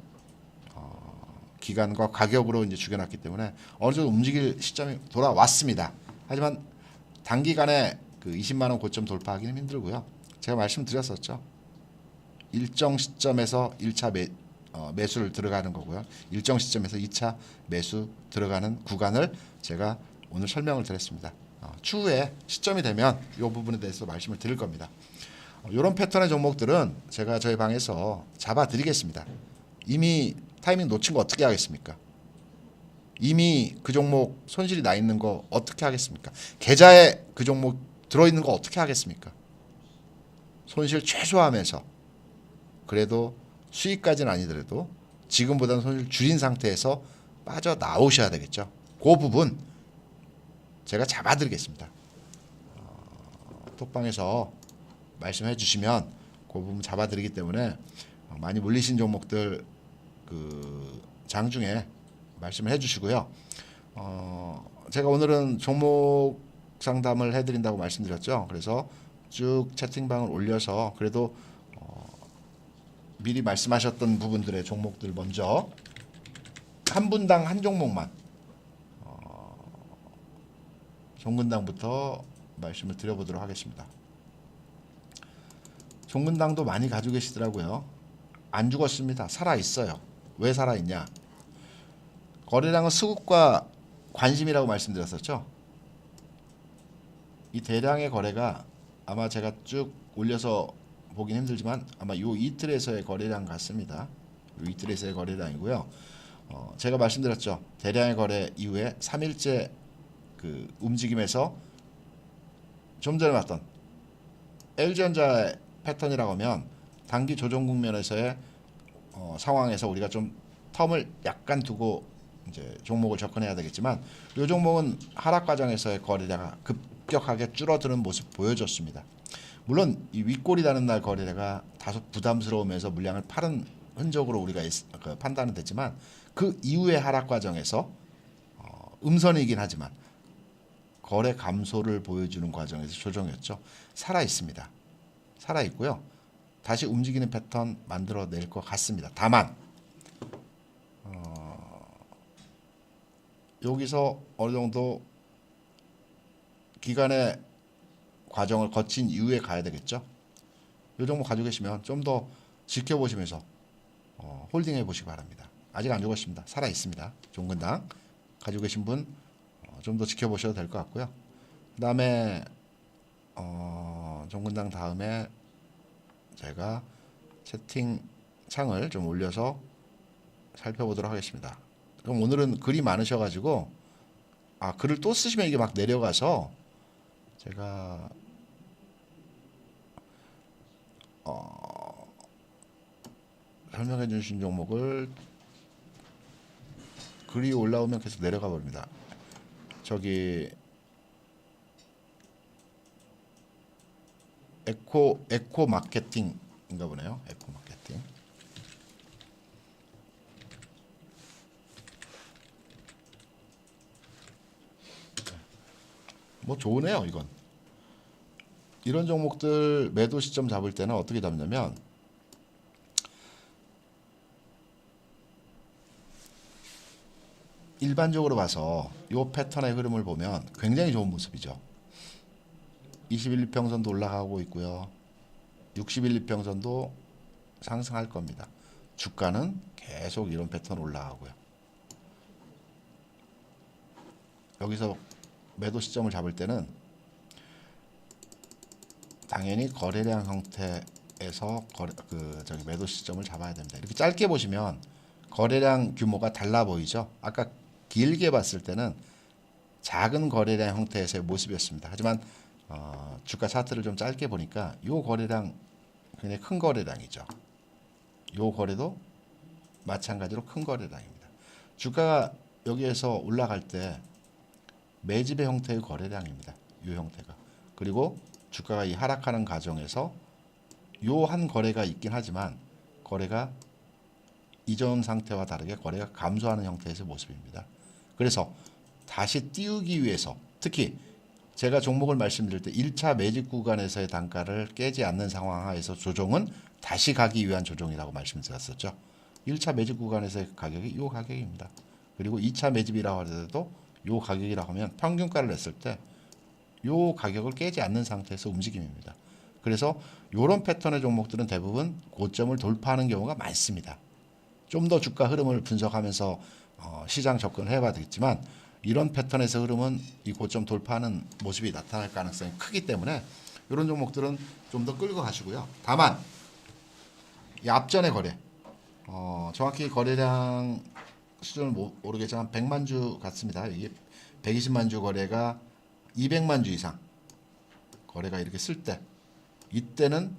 Speaker 1: 기간과 가격으로 이제 죽여놨기 때문에 어느 정도 움직일 시점이 돌아왔습니다. 하지만 단기간에 그 20만 원 고점 돌파하기는 힘들고요. 제가 말씀드렸었죠. 일정 시점에서 1차 매수를 들어가는 거고요. 일정 시점에서 2차 매수 들어가는 구간을 제가 오늘 설명을 드렸습니다. 추후에 시점이 되면 이 부분에 대해서 말씀을 드릴 겁니다. 이런 패턴의 종목들은 제가 저희 방에서 잡아드리겠습니다. 이미 타이밍 놓친 거 어떻게 하겠습니까? 이미 그 종목 손실이 나 있는 거 어떻게 하겠습니까? 계좌에 그 종목 들어있는 거 어떻게 하겠습니까? 손실 최소화하면서 그래도 수익까지는 아니더라도 지금보다는 손실 줄인 상태에서 빠져나오셔야 되겠죠. 그 부분 제가 잡아드리겠습니다. 톡방에서 말씀해 주시면 그 부분 잡아드리기 때문에 많이 물리신 종목들 그 장중에 말씀을 해주시고요. 제가 오늘은 종목 상담을 해드린다고 말씀드렸죠. 그래서 쭉 채팅방을 올려서 그래도 미리 말씀하셨던 부분들의 종목들 먼저 한 분당 한 종목만 종근당부터 말씀을 드려보도록 하겠습니다. 종근당도 많이 가지고 계시더라고요. 안 죽었습니다. 살아있어요. 왜 살아있냐? 거래량은 수급과 관심이라고 말씀드렸었죠. 이 대량의 거래가 아마 제가 쭉 올려서 보긴 힘들지만 아마 요 이틀에서의 거래량 같습니다. 요 이틀에서의 거래량이고요. 제가 말씀드렸죠. 대량의 거래 이후에 3일째 그 움직임에서 좀 전에 봤던 LG전자의 패턴이라고 하면 단기 조정 국면에서의 상황에서 우리가 좀 텀을 약간 두고 이제 종목을 접근해야 되겠지만 이 종목은 하락 과정에서의 거래량이 급격하게 줄어드는 모습 보여줬습니다. 물론 이 윗골이 다는 날 거래가 다소 부담스러우면서 물량을 파는 흔적으로 우리가 판단은 됐지만 그 이후의 하락 과정에서 음선이긴 하지만 거래 감소를 보여주는 과정에서 조정이었죠. 살아 있습니다. 살아 있고요. 다시 움직이는 패턴 만들어낼 것 같습니다. 다만 여기서 어느 정도 기간의 과정을 거친 이후에 가야 되겠죠. 이 종목 가지고 계시면 좀 더 지켜보시면서 홀딩해 보시기 바랍니다. 아직 안 죽었습니다. 살아 있습니다. 종근당 가지고 계신 분 좀 더 지켜보셔도 될 것 같고요. 그 다음에 종근당 다음에 제가 채팅창을 좀 올려서 살펴보도록 하겠습니다. 그럼 오늘은 글이 많으셔가지고 글을 또 쓰시면 이게 막 내려가서 제가 설명해 주신 종목을 글이 올라오면 계속 내려가 버립니다. 저기 에코 마케팅인가 보네요. 에코 마케팅. 뭐 좋으네요, 이건. 이런 종목들 매도 시점 잡을 때는 어떻게 잡냐면 일반적으로 봐서 이 패턴의 흐름을 보면 굉장히 좋은 모습이죠. 21일 평선도 올라가고 있고요. 60일 평선도 상승할 겁니다. 주가는 계속 이런 패턴 올라가고요. 여기서 매도 시점을 잡을 때는 당연히 거래량 형태에서 매도 시점을 잡아야 됩니다. 이렇게 짧게 보시면 거래량 규모가 달라 보이죠. 아까 길게 봤을 때는 작은 거래량 형태에서의 모습이었습니다. 하지만 주가 차트를 좀 짧게 보니까 이 거래량 굉장히 큰 거래량이죠. 이 거래도 마찬가지로 큰 거래량입니다. 주가가 여기에서 올라갈 때 매집의 형태의 거래량입니다. 이 형태가. 그리고 주가가 이 하락하는 과정에서 요 한 거래가 있긴 하지만 거래가 이전 상태와 다르게 거래가 감소하는 형태의 모습입니다. 그래서 다시 띄우기 위해서 특히 제가 종목을 말씀드릴 때 1차 매집 구간에서의 단가를 깨지 않는 상황 하에서 조정은 다시 가기 위한 조정이라고 말씀드렸었죠. 1차 매집 구간에서의 가격이 이 가격입니다. 그리고 2차 매집이라고 하더라도 이 가격이라고 하면 평균가를 냈을 때 이 가격을 깨지 않는 상태에서 움직임입니다. 그래서 이런 패턴의 종목들은 대부분 고점을 돌파하는 경우가 많습니다. 좀 더 주가 흐름을 분석하면서 시장 접근을 해봐야 되겠지만 이런 패턴에서 흐름은 이 고점 돌파하는 모습이 나타날 가능성이 크기 때문에 이런 종목들은 좀 더 끌고 가시고요. 다만 이 앞전의 거래 정확히 거래량 수준을 모르겠지만 100만 주 같습니다. 이게 120만 주 거래가 200만 주 이상 거래가 이렇게 쓸 때 이때는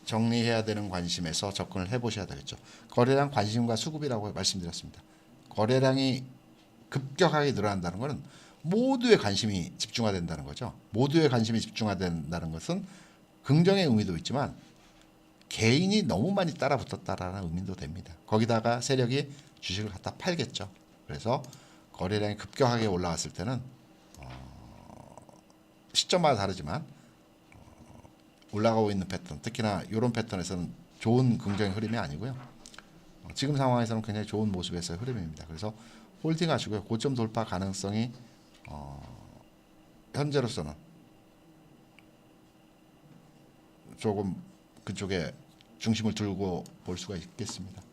Speaker 1: 정리해야 되는 관심에서 접근을 해보셔야 되겠죠. 거래량 관심과 수급이라고 말씀드렸습니다. 거래량이 급격하게 늘어난다는 것은 모두의 관심이 집중화된다는 거죠. 모두의 관심이 집중화된다는 것은 긍정의 의미도 있지만 개인이 너무 많이 따라붙었다라는 의미도 됩니다. 거기다가 세력이 주식을 갖다 팔겠죠. 그래서 거래량이 급격하게 올라왔을 때는 시점마다 다르지만 올라가고 있는 패턴, 특히나 이런 패턴에서는 좋은 긍정의 흐름이 아니고요. 지금 상황에서는 굉장히 좋은 모습에서의 흐름입니다. 그래서 홀딩 하시고요. 고점 돌파 가능성이 현재로서는 조금 그쪽에 중심을 두고 볼 수가 있겠습니다.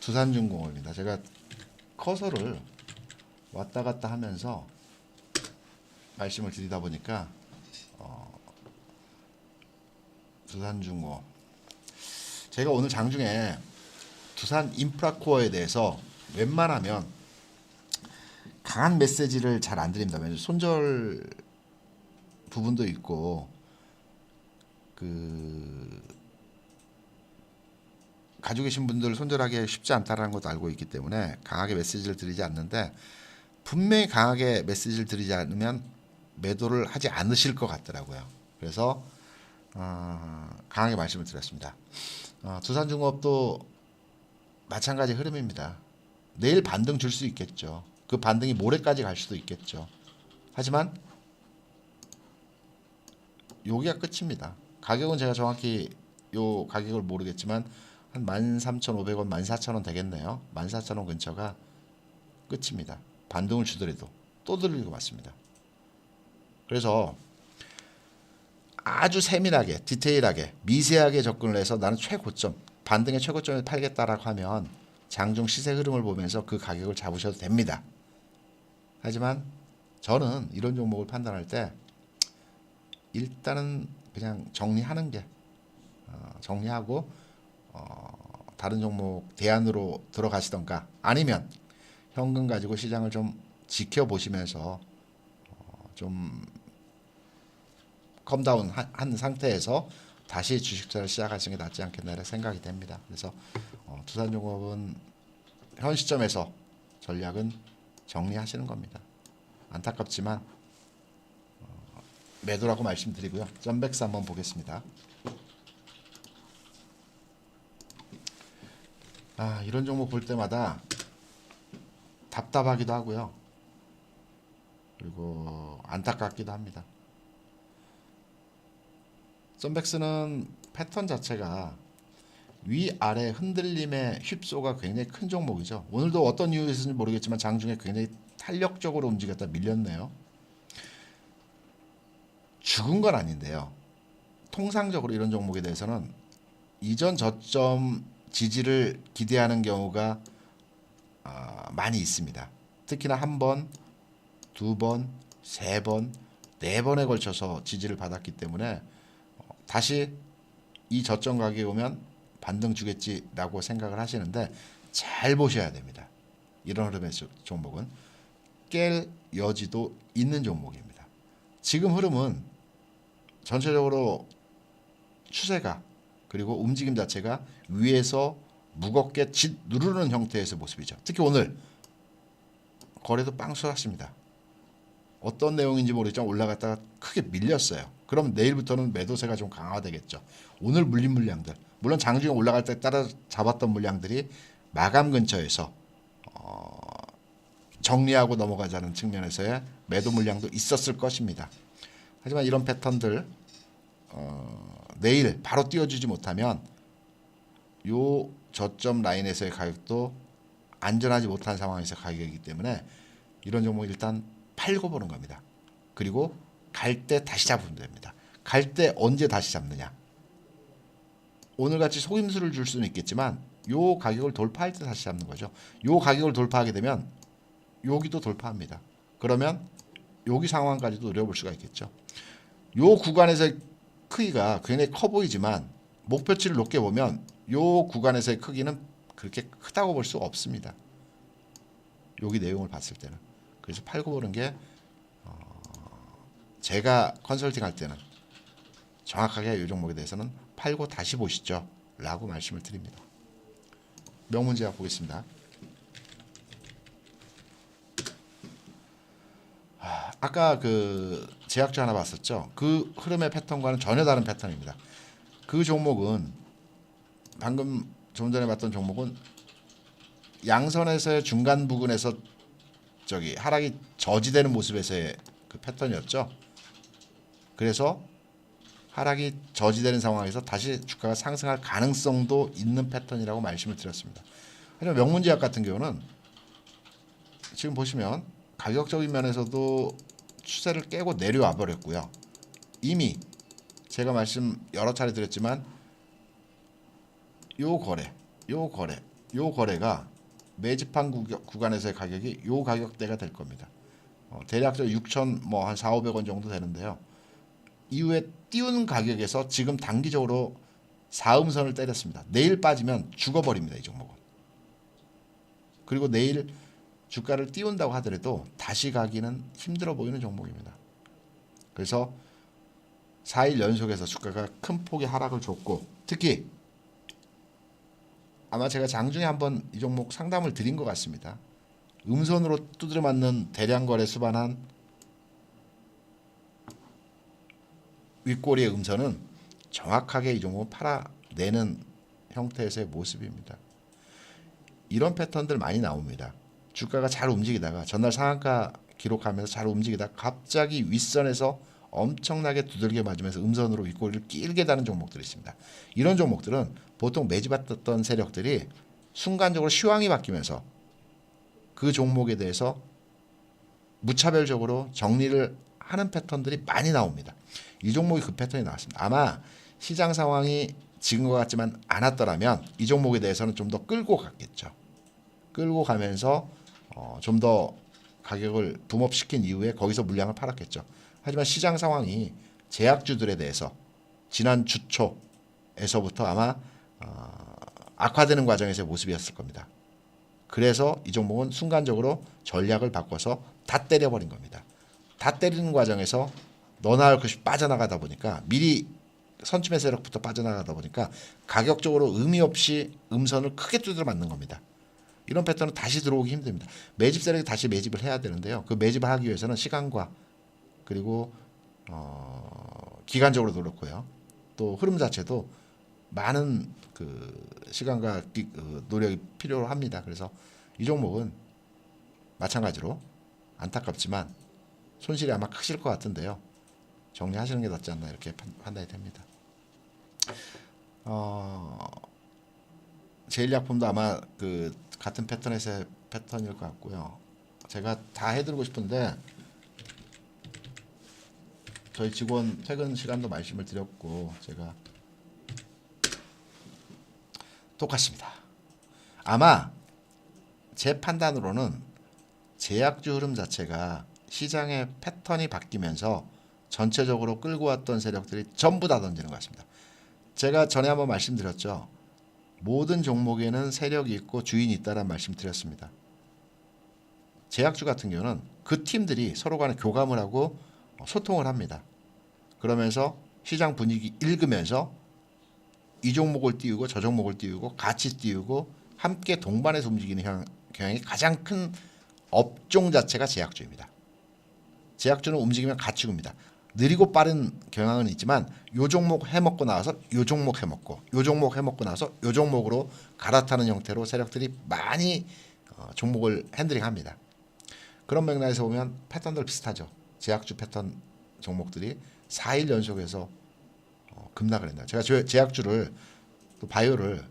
Speaker 1: 두산중공업입니다. 제가 커서를 왔다 갔다 하면서 말씀을 드리다 보니까 두산중공업 제가 오늘 장중에 두산 인프라코어에 대해서 웬만하면 강한 메시지를 잘 안 드립니다. 왜냐하면 손절 부분도 있고 가지고 계신 분들 손절하기 쉽지 않다는 것도 알고 있기 때문에 강하게 메시지를 드리지 않는데 분명히 강하게 메시지를 드리지 않으면 매도를 하지 않으실 것 같더라고요. 그래서 강하게 말씀을 드렸습니다. 두산중공업도 마찬가지 흐름입니다. 내일 반등 줄 수 있겠죠. 그 반등이 모레까지 갈 수도 있겠죠. 하지만 여기가 끝입니다. 가격은 제가 정확히 요 가격을 모르겠지만 한 13,500원, 14,000원 되겠네요. 14,000원 근처가 끝입니다. 반등을 주더라도 또 들리고 맞습니다. 그래서 아주 세밀하게, 디테일하게, 미세하게 접근을 해서 나는 최고점, 반등의 최고점에 팔겠다라고 하면 장중 시세 흐름을 보면서 그 가격을 잡으셔도 됩니다. 하지만 저는 이런 종목을 판단할 때 일단은 그냥 정리하는 게 정리하고 다른 종목 대안으로 들어가시던가 아니면 현금 가지고 시장을 좀 지켜보시면서 좀 컴다운 한 상태에서 다시 주식 투자를 시작하시는 게 낫지 않겠나 생각이 됩니다. 그래서 두산중공업은 현 시점에서 전략은 정리하시는 겁니다. 안타깝지만 매도라고 말씀드리고요. 썬백스 한번 보겠습니다. 이런 종목 볼 때마다 답답하기도 하고요. 그리고 안타깝기도 합니다. 썬백스는 패턴 자체가 위아래 흔들림의 휩소가 굉장히 큰 종목이죠. 오늘도 어떤 이유에서인지 모르겠지만 장중에 굉장히 탄력적으로 움직였다 밀렸네요. 죽은 건 아닌데요. 통상적으로 이런 종목에 대해서는 이전 저점 지지를 기대하는 경우가 많이 있습니다. 특히나 한 번, 두 번, 세 번, 네 번에 걸쳐서 지지를 받았기 때문에 다시 이 저점 가격에 오면 반등 주겠지라고 생각을 하시는데 잘 보셔야 됩니다. 이런 흐름의 종목은 깰 여지도 있는 종목입니다. 지금 흐름은 전체적으로 추세가 그리고 움직임 자체가 위에서 무겁게 누르는 형태에서 모습이죠. 특히 오늘 거래도 빵 쏟았습니다. 어떤 내용인지 모르겠지만 올라갔다가 크게 밀렸어요. 그럼 내일부터는 매도세가 좀 강화되겠죠. 오늘 물린 물량들, 물론 장중에 올라갈 때 따라 잡았던 물량들이 마감 근처에서 정리하고 넘어가자는 측면에서의 매도 물량도 있었을 것입니다. 하지만 이런 패턴들 내일 바로 띄워주지 못하면 요 저점 라인에서의 가격도 안전하지 못한 상황에서 가격이기 때문에 이런 종목 일단 팔고 보는 겁니다. 그리고 갈 때 다시 잡으면 됩니다. 갈 때 언제 다시 잡느냐. 오늘같이 속임수를 줄 수는 있겠지만 요 가격을 돌파할 때 다시 잡는 거죠. 요 가격을 돌파하게 되면 여기도 돌파합니다. 그러면 여기 상황까지도 노려볼 수가 있겠죠. 요 구간에서의 크기가 굉장히 커 보이지만 목표치를 높게 보면 요 구간에서의 크기는 그렇게 크다고 볼 수 없습니다. 여기 내용을 봤을 때는. 그래서 팔고 보는 게 제가 컨설팅 할 때는 정확하게 이 종목에 대해서는 팔고 다시 보시죠 라고 말씀을 드립니다. 명문제약 보겠습니다. 아까 그 제약주 하나 봤었죠. 그 흐름의 패턴과는 전혀 다른 패턴입니다. 그 종목은 방금 좀 전에 봤던 종목은 양선에서의 중간 부근에서 하락이 저지되는 모습에서의 그 패턴이었죠. 그래서 하락이 저지되는 상황에서 다시 주가가 상승할 가능성도 있는 패턴이라고 말씀을 드렸습니다. 하지만 명문제약 같은 경우는 지금 보시면 가격적인 면에서도 추세를 깨고 내려와 버렸고요. 이미 제가 말씀 여러 차례 드렸지만 요 거래가 매집한 구간에서의 가격이 요 가격대가 될 겁니다. 대략적으로 6천 한 4,500원 정도 되는데요. 이후에 띄우는 가격에서 지금 단기적으로 사음선을 때렸습니다. 내일 빠지면 죽어버립니다. 이 종목은. 그리고 내일 주가를 띄운다고 하더라도 다시 가기는 힘들어 보이는 종목입니다. 그래서 4일 연속해서 주가가 큰 폭의 하락을 줬고 특히 아마 제가 장중에 한번 이 종목 상담을 드린 것 같습니다. 음선으로 두드려 맞는 대량 거래 수반한 윗꼬리의 음선은 정확하게 이 종목을 팔아내는 형태에서의 모습입니다. 이런 패턴들 많이 나옵니다. 주가가 잘 움직이다가 전날 상한가 기록하면서 잘 움직이다가 갑자기 윗선에서 엄청나게 두들겨 맞으면서 음선으로 윗꼬리를 길게 다는 종목들이 있습니다. 이런 종목들은 보통 매집했던 세력들이 순간적으로 시황이 바뀌면서 그 종목에 대해서 무차별적으로 정리를 하는 패턴들이 많이 나옵니다. 이 종목이 그 패턴이 나왔습니다. 아마 시장 상황이 지금과 같지만 않았더라면 이 종목에 대해서는 좀 더 끌고 갔겠죠. 끌고 가면서 좀 더 가격을 붐업시킨 이후에 거기서 물량을 팔았겠죠. 하지만 시장 상황이 제약주들에 대해서 지난 주 초에서부터 아마 악화되는 과정에서의 모습이었을 겁니다. 그래서 이 종목은 순간적으로 전략을 바꿔서 다 때려버린 겁니다. 다 때리는 과정에서 너나 할 것이 빠져나가다 보니까 미리 선취매 세력부터 빠져나가다 보니까 가격적으로 의미 없이 음선을 크게 두드려 맞는 겁니다. 이런 패턴은 다시 들어오기 힘듭니다. 매집 세력이 다시 매집을 해야 되는데요. 그 매집을 하기 위해서는 시간과 그리고 기간적으로도 그렇고요. 또 흐름 자체도 많은 그 시간과 노력이 필요합니다. 그래서 이 종목은 마찬가지로 안타깝지만 손실이 아마 크실 것 같은데요. 정리하시는 게 낫지 않나 이렇게 판단이 됩니다. 제일약품도 아마 그 같은 패턴에서의 패턴일 것 같고요. 제가 다 해드리고 싶은데 저희 직원 퇴근 시간도 말씀을 드렸고 제가 똑같습니다. 아마 제 판단으로는 제약주 흐름 자체가 시장의 패턴이 바뀌면서 전체적으로 끌고 왔던 세력들이 전부 다 던지는 것 같습니다. 제가 전에 한번 말씀드렸죠. 모든 종목에는 세력이 있고 주인이 있다는 말씀 드렸습니다. 제약주 같은 경우는 그 팀들이 서로 간에 교감을 하고 소통을 합니다. 그러면서 시장 분위기 읽으면서 이 종목을 띄우고 저 종목을 띄우고 같이 띄우고 함께 동반해서 움직이는 경향이 가장 큰 업종 자체가 제약주입니다. 제약주는 움직이면 같이 굽니다. 느리고 빠른 경향은 있지만 요 종목 해먹고 나와서 요 종목 해먹고 요 종목 해먹고 나서 요 종목으로 갈아타는 형태로 세력들이 많이 종목을 핸들링합니다. 그런 맥락에서 보면 패턴들 비슷하죠. 제약주 패턴 종목들이 4일 연속해서 급락을 했나요. 제가 제약주를 또 바이오를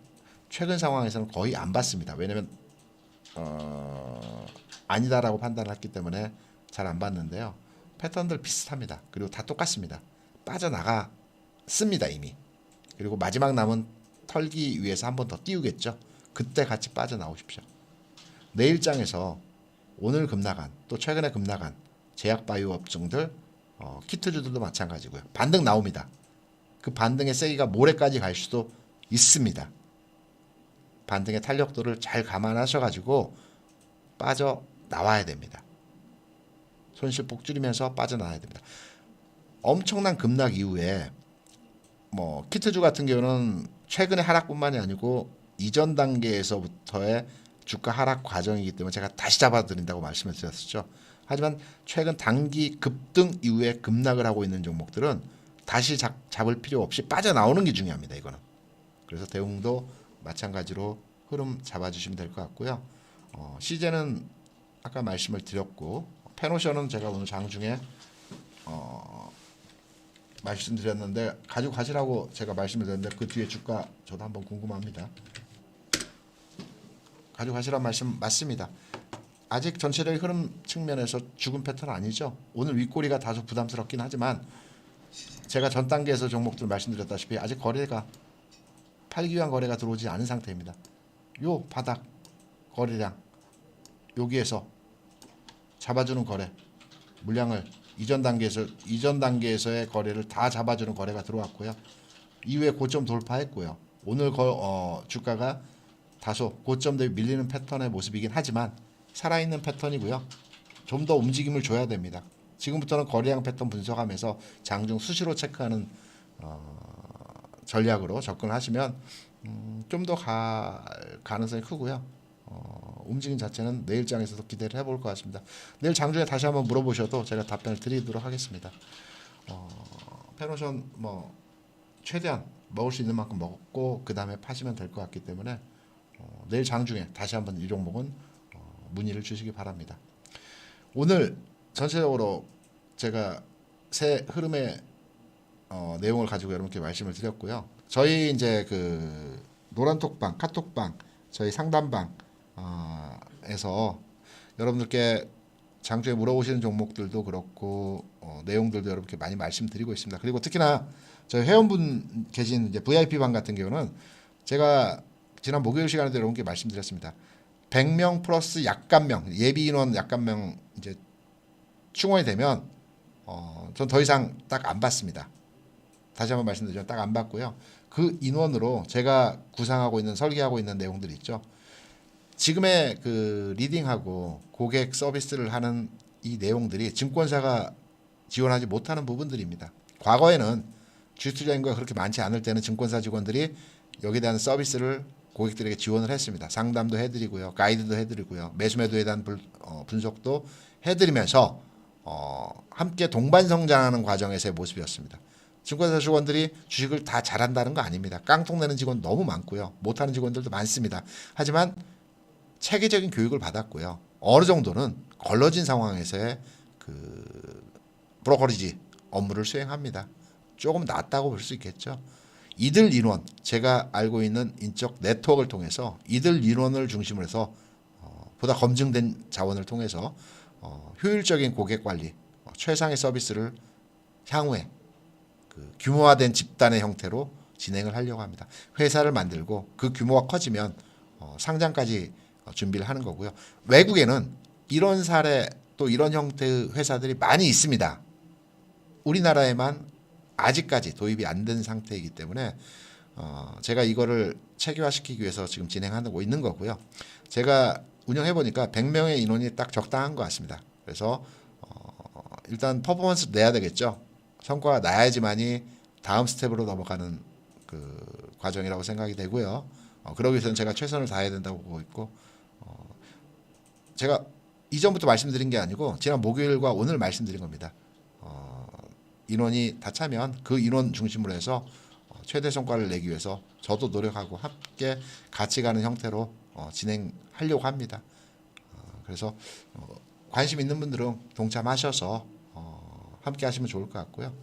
Speaker 1: 최근 상황에서는 거의 안 봤습니다. 왜냐하면 아니다라고 판단을 했기 때문에 잘 안 봤는데요. 패턴들 비슷합니다. 그리고 다 똑같습니다. 빠져나갔습니다 이미. 그리고 마지막 남은 털기 위해서 한 번 더 띄우겠죠. 그때 같이 빠져나오십시오. 내일장에서 오늘 급락한 또 최근에 급락한 제약 바이오 업종들 키트주들도 마찬가지고요. 반등 나옵니다. 그 반등의 세기가 모레까지 갈 수도 있습니다. 반등의 탄력도를 잘 감안하셔가지고 빠져나와야 됩니다. 손실폭 줄이면서 빠져나와야 됩니다. 엄청난 급락 이후에 키트주 같은 경우는 최근의 하락뿐만이 아니고 이전 단계에서부터의 주가 하락 과정이기 때문에 제가 다시 잡아드린다고 말씀을 드렸었죠. 하지만 최근 단기 급등 이후에 급락을 하고 있는 종목들은 다시 잡을 필요 없이 빠져나오는 게 중요합니다. 이거는. 그래서 대웅도 마찬가지로 흐름 잡아주시면 될 것 같고요. 시제는 아까 말씀을 드렸고 페노션은 제가 오늘 장중에 말씀드렸는데 가지고 가시라고 제가 말씀을 드렸는데 그 뒤에 주가 저도 한번 궁금합니다. 가지고 가시란 말씀 맞습니다. 아직 전체적인 흐름 측면에서 죽은 패턴 아니죠. 오늘 윗꼬리가 다소 부담스럽긴 하지만 제가 전 단계에서 종목들 말씀드렸다시피 아직 거래가 팔기 위한 거래가 들어오지 않은 상태입니다. 요 바닥 거래량 여기에서 잡아주는 거래 물량을 이전 단계에서의 거래를 다 잡아주는 거래가 들어왔고요. 이후에 고점 돌파했고요. 오늘 주가가 다소 고점 대비 밀리는 패턴의 모습이긴 하지만 살아있는 패턴이고요. 좀 더 움직임을 줘야 됩니다. 지금부터는 거래량 패턴 분석하면서 장중 수시로 체크하는 전략으로 접근을 하시면 좀 더 갈 가능성이 크고요. 움직임 자체는 내일장에서도 기대를 해볼 것 같습니다. 내일 장중에 다시 한번 물어보셔도 제가 답변을 드리도록 하겠습니다. 페노션 최대한 먹을 수 있는 만큼 먹고 그 다음에 파시면 될 것 같기 때문에 내일 장중에 다시 한번 이 종목은 문의를 주시기 바랍니다. 오늘 전체적으로 제가 새 흐름의 내용을 가지고 여러분께 말씀을 드렸고요. 저희 이제 그 노란톡방, 카톡방, 저희 상담방 에서 여러분들께 장중에 물어보시는 종목들도 그렇고 내용들도 여러분께 많이 말씀드리고 있습니다. 그리고 특히나 저희 회원분 계신 이제 VIP방 같은 경우는 제가 지난 목요일 시간에도 여러분께 말씀드렸습니다. 100명 플러스 약간명 예비 인원 약간명 이제 충원이 되면 전 더 이상 딱 안 받습니다. 다시 한번 말씀드리면 딱 안 받고요. 그 인원으로 제가 구상하고 있는 설계하고 있는 내용들 있죠. 지금의 그 리딩하고 고객 서비스를 하는 이 내용들이 증권사가 지원하지 못하는 부분들입니다. 과거에는 주식투자 인구가 그렇게 많지 않을 때는 증권사 직원들이 여기에 대한 서비스를 고객들에게 지원을 했습니다. 상담도 해드리고요. 가이드도 해드리고요. 매수매도에 대한 분석도 해드리면서 함께 동반 성장하는 과정에서의 모습이었습니다. 증권사 직원들이 주식을 다 잘한다는 거 아닙니다. 깡통 내는 직원 너무 많고요. 못하는 직원들도 많습니다. 하지만 체계적인 교육을 받았고요. 어느 정도는 걸러진 상황에서의 그 브로커리지 업무를 수행합니다. 조금 낫다고 볼 수 있겠죠. 이들 인원, 제가 알고 있는 인적 네트워크를 통해서 이들 인원을 중심으로 해서 보다 검증된 자원을 통해서 효율적인 고객 관리, 최상의 서비스를 향후에 그 규모화된 집단의 형태로 진행을 하려고 합니다. 회사를 만들고 그 규모가 커지면 상장까지 준비를 하는 거고요. 외국에는 이런 사례 또 이런 형태의 회사들이 많이 있습니다. 우리나라에만 아직까지 도입이 안 된 상태이기 때문에 제가 이거를 체계화시키기 위해서 지금 진행하고 있는 거고요. 제가 운영해 보니까 100명의 인원이 딱 적당한 것 같습니다. 그래서 일단 퍼포먼스 내야 되겠죠. 성과가 나야지만이 다음 스텝으로 넘어가는 그 과정이라고 생각이 되고요. 그러기 위해서는 제가 최선을 다해야 된다고 보고 있고, 제가 이전부터 말씀드린 게 아니고 지난 목요일과 오늘 말씀드린 겁니다. 인원이 다 차면 그 인원 중심으로 해서 최대 성과를 내기 위해서 저도 노력하고 함께 같이 가는 형태로 진행하려고 합니다. 그래서 관심 있는 분들은 동참하셔서 함께 하시면 좋을 것 같고요.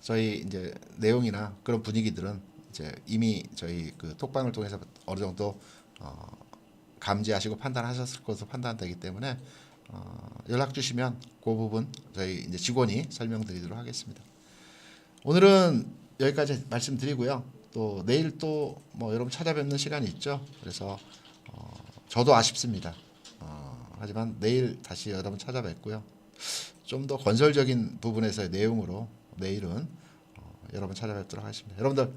Speaker 1: 저희 이제 내용이나 그런 분위기들은 이제 이미 저희 그 톡방을 통해서 어느 정도 감지하시고 판단하셨을 것으로 판단되기 때문에 연락 주시면 그 부분 저희 이제 직원이 설명드리도록 하겠습니다. 오늘은 여기까지 말씀드리고요. 또 내일 또 뭐 여러분 찾아뵙는 시간이 있죠. 그래서 저도 아쉽습니다. 하지만 내일 다시 여러분 찾아뵙고요. 좀 더 건설적인 부분에서의 내용으로 내일은 여러분 찾아뵙도록 하겠습니다. 여러분들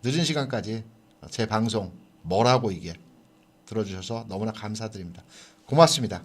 Speaker 1: 늦은 시간까지 제 방송 뭐라고 이게 들어주셔서 너무나 감사드립니다. 고맙습니다.